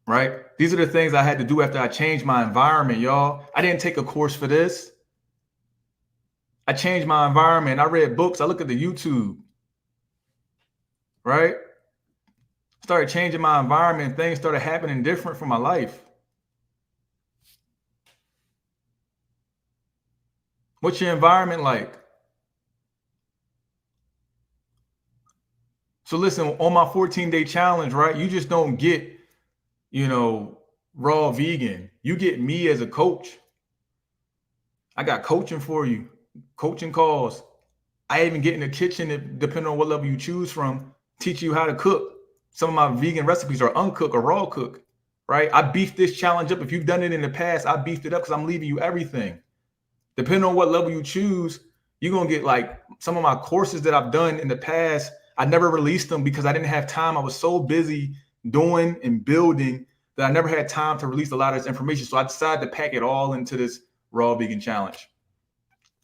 Right? These are the things I had to do after I changed my environment, y'all. I didn't take a course for this. I changed my environment. I read books. I looked at the YouTube. Right? Started changing my environment. Things started happening different for my life. What's your environment like? So listen, on my 14-day challenge, right? You just don't get, raw vegan. You get me as a coach. I got coaching for you, coaching calls. I even get in the kitchen, depending on what level you choose from, teach you how to cook. Some of my vegan recipes are uncooked or raw cook, right? I beefed this challenge up. If you've done it in the past, I beefed it up because I'm leaving you everything. Depending on what level you choose, you're going to get like some of my courses that I've done in the past. I never released them because I didn't have time. I was so busy doing and building that I never had time to release a lot of this information. So I decided to pack it all into this raw vegan challenge.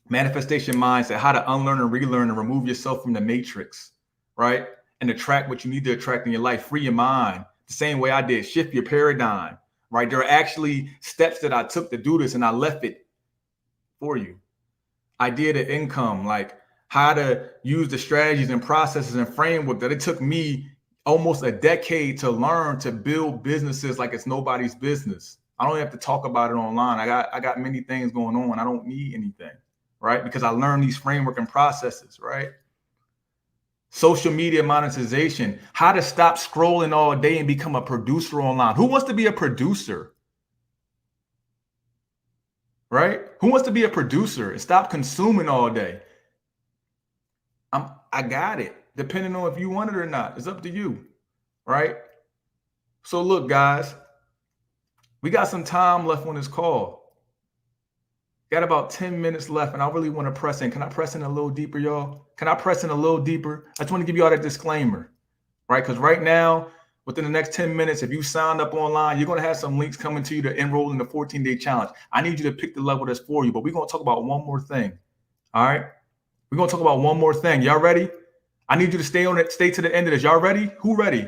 Manifestation mindset, how to unlearn and relearn and remove yourself from the matrix, right? And attract what you need to attract in your life. Free your mind the same way I did. Shift your paradigm, right? There are actually steps that I took to do this, and I left it for you. Idea to income, like how to use the strategies and processes and framework that it took me almost a decade to learn to build businesses like it's nobody's business. I don't have to talk about it online. I got many things going on. I don't need anything, right? Because I learned these framework and processes, right? Social media monetization, how to stop scrolling all day and become a producer online. Who wants to be a producer? Right? Who wants to be a producer and stop consuming all day? I got it. Depending on if you want it or not, it's up to you, right? So look, guys, we got some time left on this call. Got about 10 minutes left, and I really want to press in. Can I press in a little deeper, y'all? Can I press in a little deeper? I just want to give you all that disclaimer, right? Because right now, within the next 10 minutes, if you signed up online, you're going to have some links coming to you to enroll in the 14-day challenge. I need you to pick the level that's for you, but we're going to talk about one more thing, all right? We're going to talk about one more thing. Y'all ready? I need you to stay to the end of this. Y'all ready? Who ready?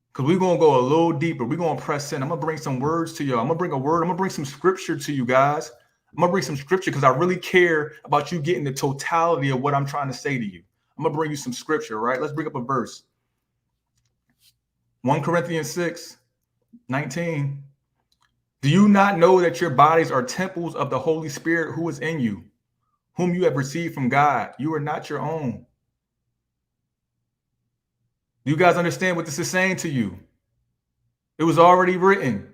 Because we're going to go a little deeper. We're going to press in. I'm going to bring some words to y'all. I'm going to bring a word. I'm going to bring some scripture to you guys. I'm going to bring some scripture because I really care about you getting the totality of what I'm trying to say to you. I'm going to bring you some scripture, right? Let's bring up a verse. 1 Corinthians 6:19. Do you not know that your bodies are temples of the Holy Spirit who is in you, whom you have received from God? You are not your own. Do you guys understand what this is saying to you? It was already written.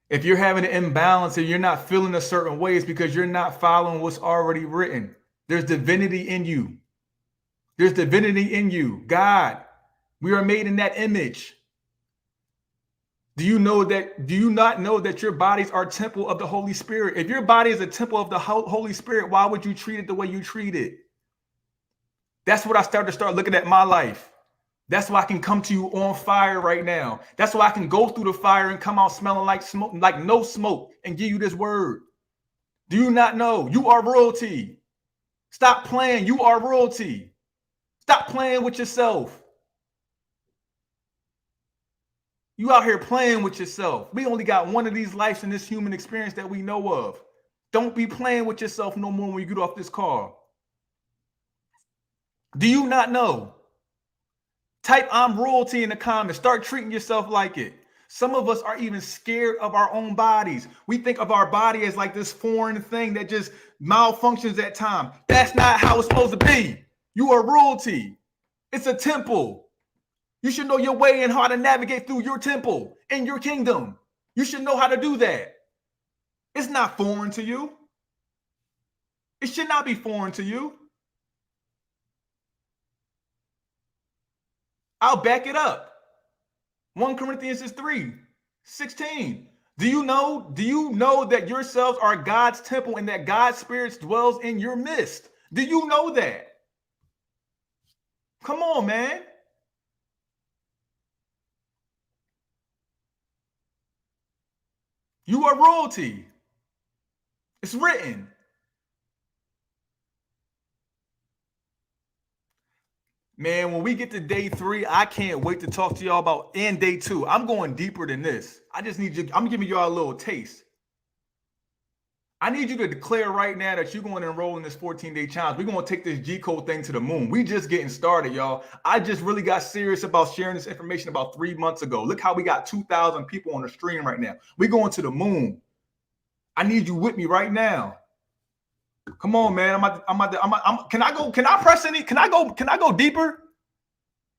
If you're having an imbalance and you're not feeling a certain way, it's because you're not following what's already written. There's divinity in you. There's divinity in you. God, we are made in that image. Do you not know that your bodies are temple of the Holy Spirit? If your body is a temple of the Holy Spirit, why would you treat it the way you treat it? That's what I started to start looking at my life. That's why I can come to you on fire right now. That's why I can go through the fire and come out smelling like smoke, like no smoke, and give you this word. Do you not know you are royalty? Stop playing. You are royalty. Stop playing with yourself. You out here playing with yourself. We only got one of these lives in this human experience that we know of. Don't be playing with yourself no more when you get off this call. Do you not know? Type "I'm royalty" in the comments. Start treating yourself like it. Some of us are even scared of our own bodies. We think of our body as like this foreign thing that just malfunctions at times. That's not how it's supposed to be. You are royalty. It's a temple. You should know your way and how to navigate through your temple in your kingdom. You should know how to do that. It's not foreign to you. It should not be foreign to you. I'll back it up. 1 Corinthians 3:16. Do you know that yourselves are God's temple and that God's Spirit dwells in your midst? Do you know that? Come on, man. You are royalty. It's written. Man, when we get to day 3, I can't wait to talk to y'all about and day 2. I'm going deeper than this. I'm giving y'all a little taste. I need you to declare right now that you're going to enroll in this 14-day challenge. We're going to take this G code thing to the moon. We just getting started, y'all. I just really got serious about sharing this information about 3 months ago. Look how we got 2,000 people on the stream right now. We're going to the moon. I need you with me right now. Come on, man. Can I press any? Can I go deeper?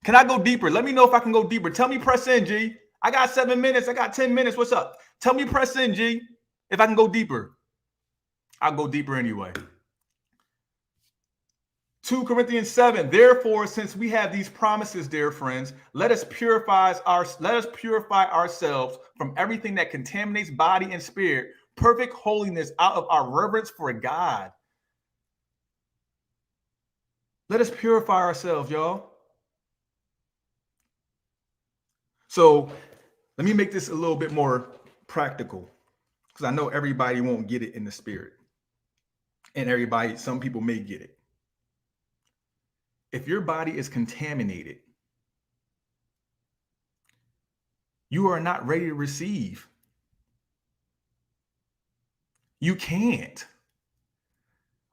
Can I go deeper? Let me know if I can go deeper. Tell me press in, G. I got 7 minutes. I got 10 minutes. What's up? Tell me press in, G, if I can go deeper. I'll go deeper anyway. 2 Corinthians 7. Therefore, since we have these promises, dear friends, let us purify ourselves from everything that contaminates body and spirit, perfect holiness out of our reverence for God. Let us purify ourselves, y'all. So let me make this a little bit more practical, because I know everybody won't get it in the spirit. And some people may get it. If your body is contaminated, you are not ready to receive. You can't.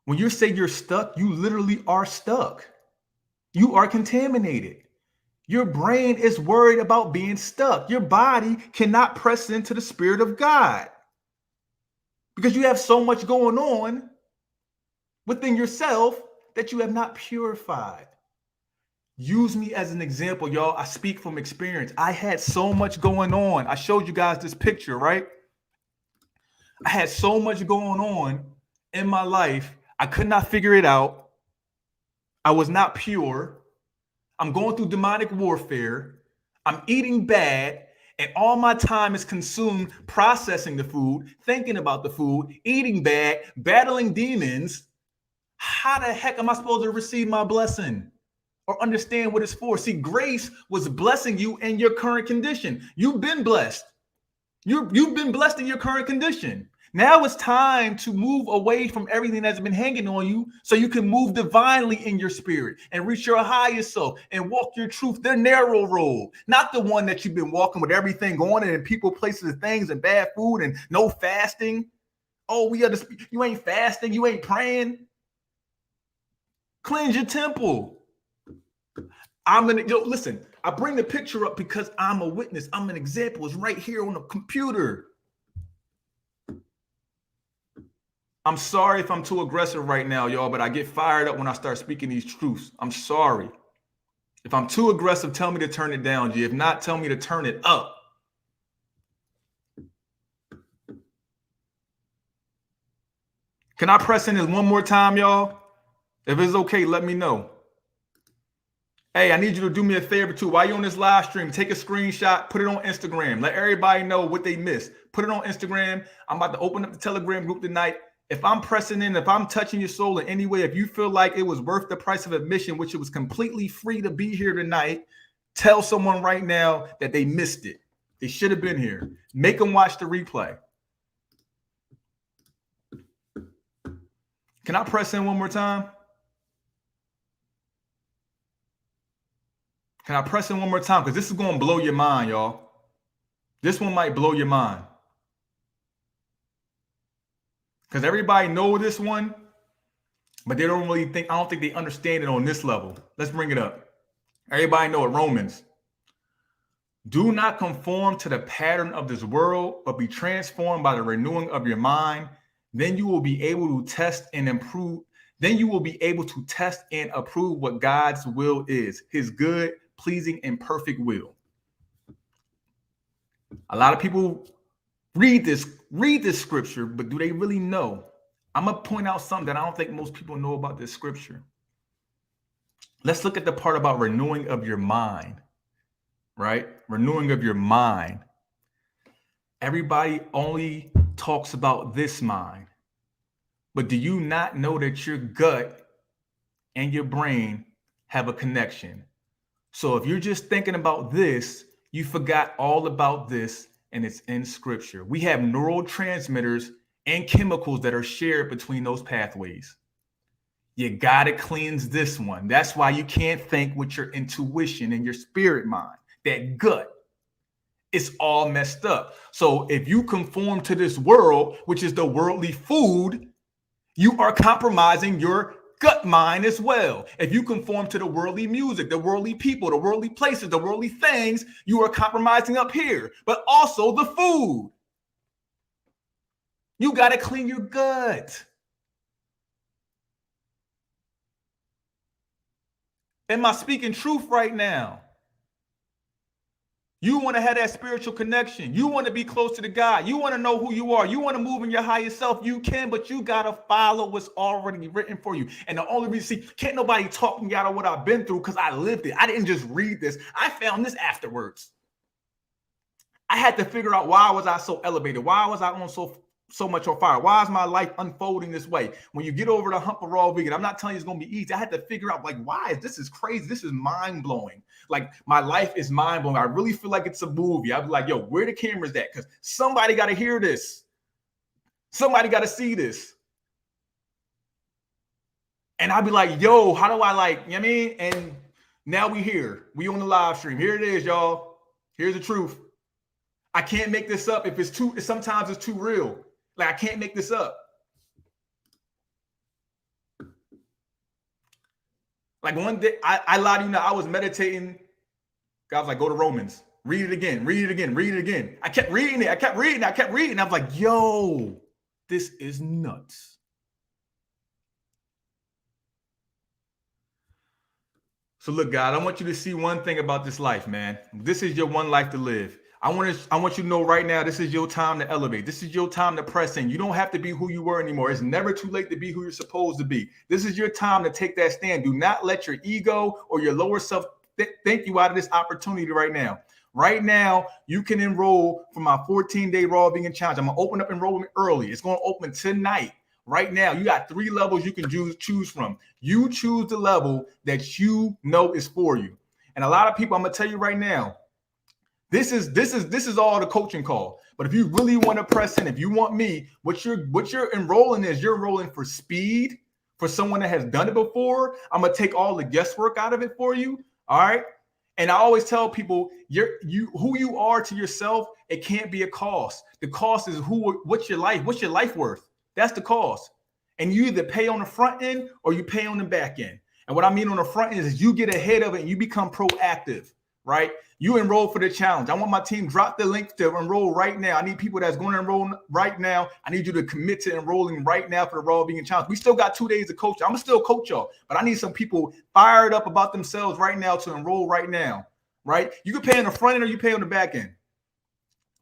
When you say you're stuck, you literally are stuck. You are contaminated. Your brain is worried about being stuck. Your body cannot press into the Spirit of God because you have so much going on within yourself that you have not purified. Use me as an example, y'all. I speak from experience. I had so much going on. I showed you guys this picture, right? I had so much going on in my life. I could not figure it out. I was not pure. I'm going through demonic warfare. I'm eating bad. And all my time is consumed processing the food, thinking about the food, eating bad, battling demons. How the heck am I supposed to receive my blessing or understand what it's for? See, grace was blessing you in your current condition. You've been blessed. You've been blessed in your current condition. Now it's time to move away from everything that's been hanging on you so you can move divinely in your spirit and reach your highest self and walk your truth, the narrow road, not the one that you've been walking with everything going and people, places, and things and bad food and no fasting. Oh, you ain't fasting. You ain't praying. Cleanse your temple. Listen, I bring the picture up because I'm a witness. I'm an example. It's right here on the computer. I'm sorry if I'm too aggressive right now, y'all, but I get fired up when I start speaking these truths. I'm sorry. If I'm too aggressive, tell me to turn it down, G. If not, tell me to turn it up. Can I press in this one more time, y'all? If it's okay, let me know. Hey, I need you to do me a favor too. While you're on this live stream, take a screenshot, put it on Instagram. Let everybody know what they missed. Put it on Instagram. I'm about to open up the Telegram group tonight. If I'm pressing in, if I'm touching your soul in any way, if you feel like it was worth the price of admission, which it was completely free to be here tonight, tell someone right now that they missed it. They should have been here. Make them watch the replay. Can I press in one more time? Can I press in one more time? Because this is going to blow your mind, y'all. This one might blow your mind. Because everybody know this one, but they don't really think, I don't think they understand it on this level. Let's bring it up. Everybody know it, Romans. Do not conform to the pattern of this world, but be transformed by the renewing of your mind. Then you will be able to test and improve. Then you will be able to test and approve what God's will is, his good, pleasing, and perfect will. A lot of people read this scripture, but do they really know? I'm going to point out something that I don't think most people know about this scripture. Let's look at the part about renewing of your mind, right? Renewing of your mind. Everybody only talks about this mind, but do you not know that your gut and your brain have a connection? So if you're just thinking about this, you forgot all about this, and it's in scripture. We have neurotransmitters and chemicals that are shared between those pathways. You got to cleanse this one. That's why you can't think with your intuition and your spirit mind. That gut, it's all messed up. So if you conform to this world, which is the worldly food, you are compromising your gut mind as well. If you conform to the worldly music, the worldly people, the worldly places, the worldly things, you are compromising up here, but also the food. You got to clean your gut. Am I speaking truth right now? You want to have that spiritual connection. You want to be close to the God. You want to know who you are. You want to move in your highest self. You can, but you got to follow what's already written for you. And the only reason, can't nobody talk me out of what I've been through because I lived it. I didn't just read this. I found this afterwards. I had to figure out, why was I so elevated? Why was I on so much on fire? Why is my life unfolding this way? When you get over the hump of raw vegan, I'm not telling you it's going to be easy. I had to figure out, like, why this is crazy. This is mind blowing. Like, my life is mind blowing. I really feel like it's a movie. I'd be like, yo, where the cameras at? Because somebody got to hear this. Somebody got to see this. And I'd be like, yo, how do I, like, you know what I mean? And now we here. We on the live stream. Here it is, y'all. Here's the truth. I can't make this up. If it's too, sometimes it's too real. Like, I can't make this up. Like, one day, I lied to you now, I was meditating. God was like, go to Romans. Read it again, read it again, read it again. I kept reading it. I kept reading. I was like, yo, this is nuts. So look, God, I want you to see one thing about this life, man. This is your one life to live. I want you to know right now, this is your time to elevate. This is your time to press in. You don't have to be who you were anymore. It's never too late to be who you're supposed to be. This is your time to take that stand. Do not let your ego or your lower self think you out of this opportunity right now. Right now, you can enroll for my 14-day raw vegan challenge. I'm going to open up enrollment early. It's going to open tonight. Right now, you got 3 levels you can choose from. You choose the level that you know is for you. And a lot of people, I'm going to tell you right now, this is all the coaching call. But if you really want to press in, if you want me, what you're enrolling is, you're enrolling for speed, for someone that has done it before. I'm going to take all the guesswork out of it for you. All right. And I always tell people, who you are to yourself, it can't be a cost. The cost is what's your life worth? That's the cost. And you either pay on the front end or you pay on the back end. And what I mean on the front end is you get ahead of it and you become proactive, right? You enroll for the challenge. I want my team drop the link to enroll right now. I need people that's going to enroll right now. I need you to commit to enrolling right now for the Raw Vegan Challenge. We still got 2 days to coach. I'm going to still coach y'all, but I need some people fired up about themselves right now to enroll right now, right? You can pay on the front end or you pay on the back end.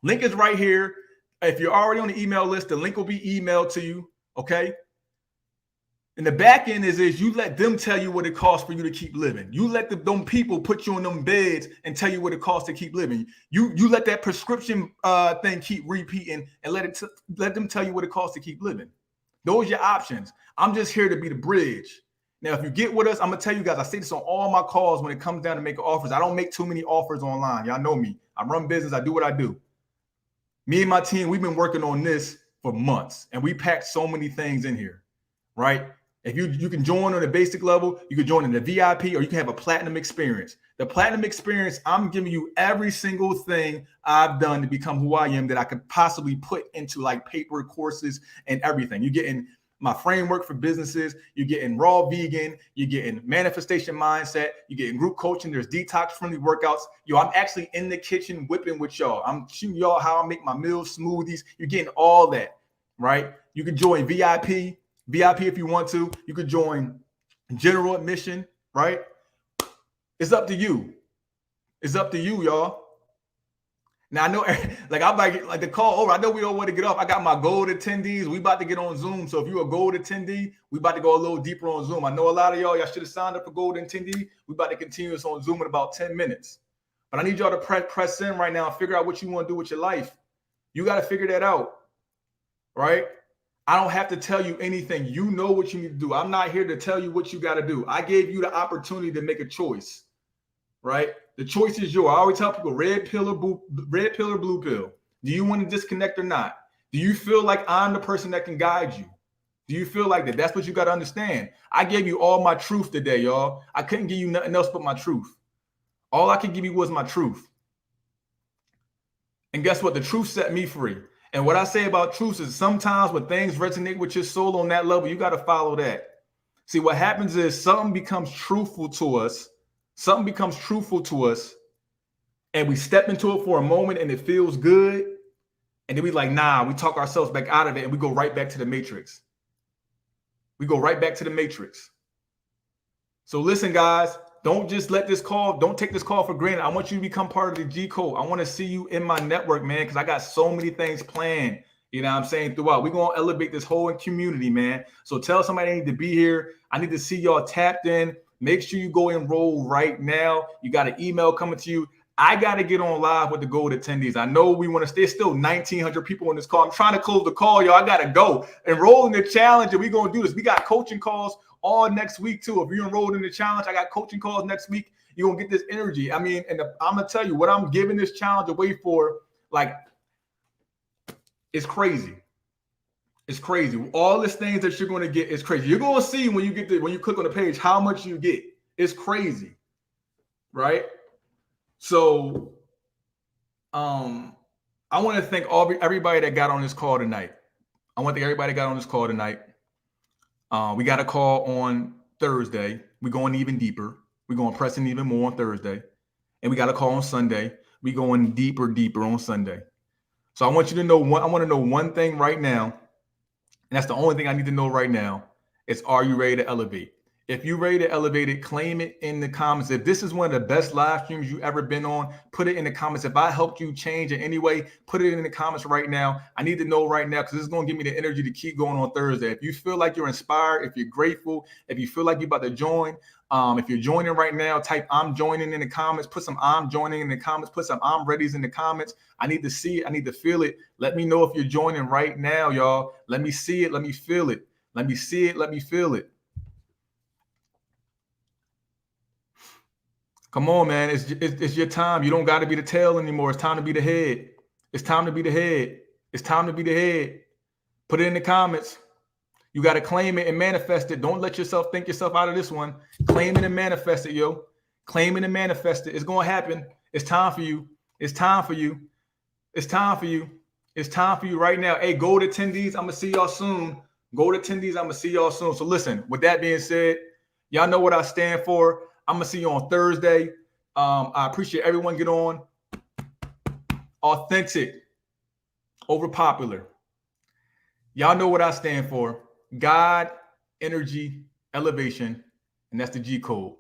Link is right here. If you're already on the email list, the link will be emailed to you, okay? And the back end is you let them tell you what it costs for you to keep living. You let them people put you in them beds and tell you what it costs to keep living. You let that prescription thing keep repeating and let them tell you what it costs to keep living. Those are your options. I'm just here to be the bridge. Now, if you get with us, I'm going to tell you guys, I say this on all my calls when it comes down to making offers. I don't make too many offers online. Y'all know me. I run business. I do what I do. Me and my team, we've been working on this for months, and we packed so many things in here, right? If you can join on the basic level, you can join in the VIP, or you can have a platinum experience. The platinum experience, I'm giving you every single thing I've done to become who I am that I could possibly put into like paper courses and everything. You're getting my framework for businesses. You're getting raw vegan. You're getting manifestation mindset. You're getting group coaching. There's detox friendly workouts. Yo, I'm actually in the kitchen whipping with y'all. I'm shooting y'all how I make my meals, smoothies. You're getting all that, right? You can join VIP if you want to. You could join general admission, right? It's up to you. It's up to you, y'all. Now I know, like I'm like the call over. I know we don't want to get off. I got my gold attendees. We about to get on Zoom. So if you're a gold attendee, we about to go a little deeper on Zoom. I know a lot of y'all should have signed up for gold attendee. We about to continue this on Zoom in about 10 minutes. But I need y'all to press in right now and figure out what you want to do with your life. You got to figure that out, right? I don't have to tell you anything. You know what you need to do. I'm not here to tell you what you got to do. I gave you the opportunity to make a choice, right? The choice is yours. I always tell people red pill or blue pill. Do you want to disconnect or not? Do you feel like I'm the person that can guide you? Do you feel like that? That's what you got to understand. I gave you all my truth today, y'all. I couldn't give you nothing else but my truth. All I could give you was my truth. And guess what? The truth set me free. And what I say about truth is sometimes when things resonate with your soul on that level, you got to follow that. See, what happens is something becomes truthful to us. Something becomes truthful to us. And we step into it for a moment and it feels good. And then we like, nah, we talk ourselves back out of it and we go right back to the matrix. We go right back to the matrix. So listen, guys, don't just let this call, don't take this call for granted. I want you to become part of the G Code. I want to see you in my network, man, because I got so many things planned, you know what I'm saying, throughout. We're going to elevate this whole community, man. So tell somebody I need to be here. I need to see y'all tapped in. Make sure you go enroll right now. You got an email coming to you. I got to get on live with the gold attendees. I know we want to stay still 1,900 people on this call. I'm trying to close the call, y'all. I got to go. Enroll in the challenge, and we're going to do this. We got coaching calls all next week, too. If you're enrolled in the challenge, I got coaching calls next week. You're going to get this energy. I mean, and I'm going to tell you what I'm giving this challenge away for, like, it's crazy. It's crazy. All these things that you're going to get is crazy. You're going to see when you click on the page how much you get. It's crazy, right? So, I want to thank everybody that got on this call tonight. I want to thank everybody that got on this call tonight. We got a call on Thursday. We're going even deeper. We're going pressing even more on Thursday. And we got a call on Sunday. We're going deeper on Sunday. So I want you to know I want to know one thing right now. And that's the only thing I need to know right now. Is, are you ready to elevate? If you're ready to elevate it, claim it in the comments. If this is one of the best live streams you've ever been on, put it in the comments. If I helped you change in any way, put it in the comments right now. I need to know right now because this is going to give me the energy to keep going on Thursday. If you feel like you're inspired, if you're grateful, if you feel like you're about to join, if you're joining right now, type I'm joining in the comments. Put some I'm joining in the comments. Put some I'm ready's in the comments. I need to see it. I need to feel it. Let me know if you're joining right now, y'all. Let me see it. Let me feel it. Let me see it. Let me feel it. Come on, man. It's your time. You don't got to be the tail anymore. It's time to be the head. It's time to be the head. It's time to be the head. Put it in the comments. You got to claim it and manifest it. Don't let yourself think yourself out of this one. Claim it and manifest it, yo. Claim it and manifest it. It's going to happen. It's time for you. It's time for you. It's time for you. It's time for you right now. Hey, gold attendees, I'm going to see y'all soon. Gold attendees, I'm going to see y'all soon. So listen, with that being said, Y'all know what I stand for. I'm going to see you on Thursday. I appreciate everyone get on. Authentic over popular. Y'all know what I stand for. God, energy, elevation, and that's the G code.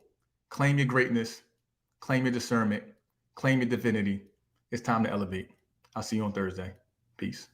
Claim your greatness, claim your discernment, claim your divinity. It's time to elevate. I'll see you on Thursday. Peace.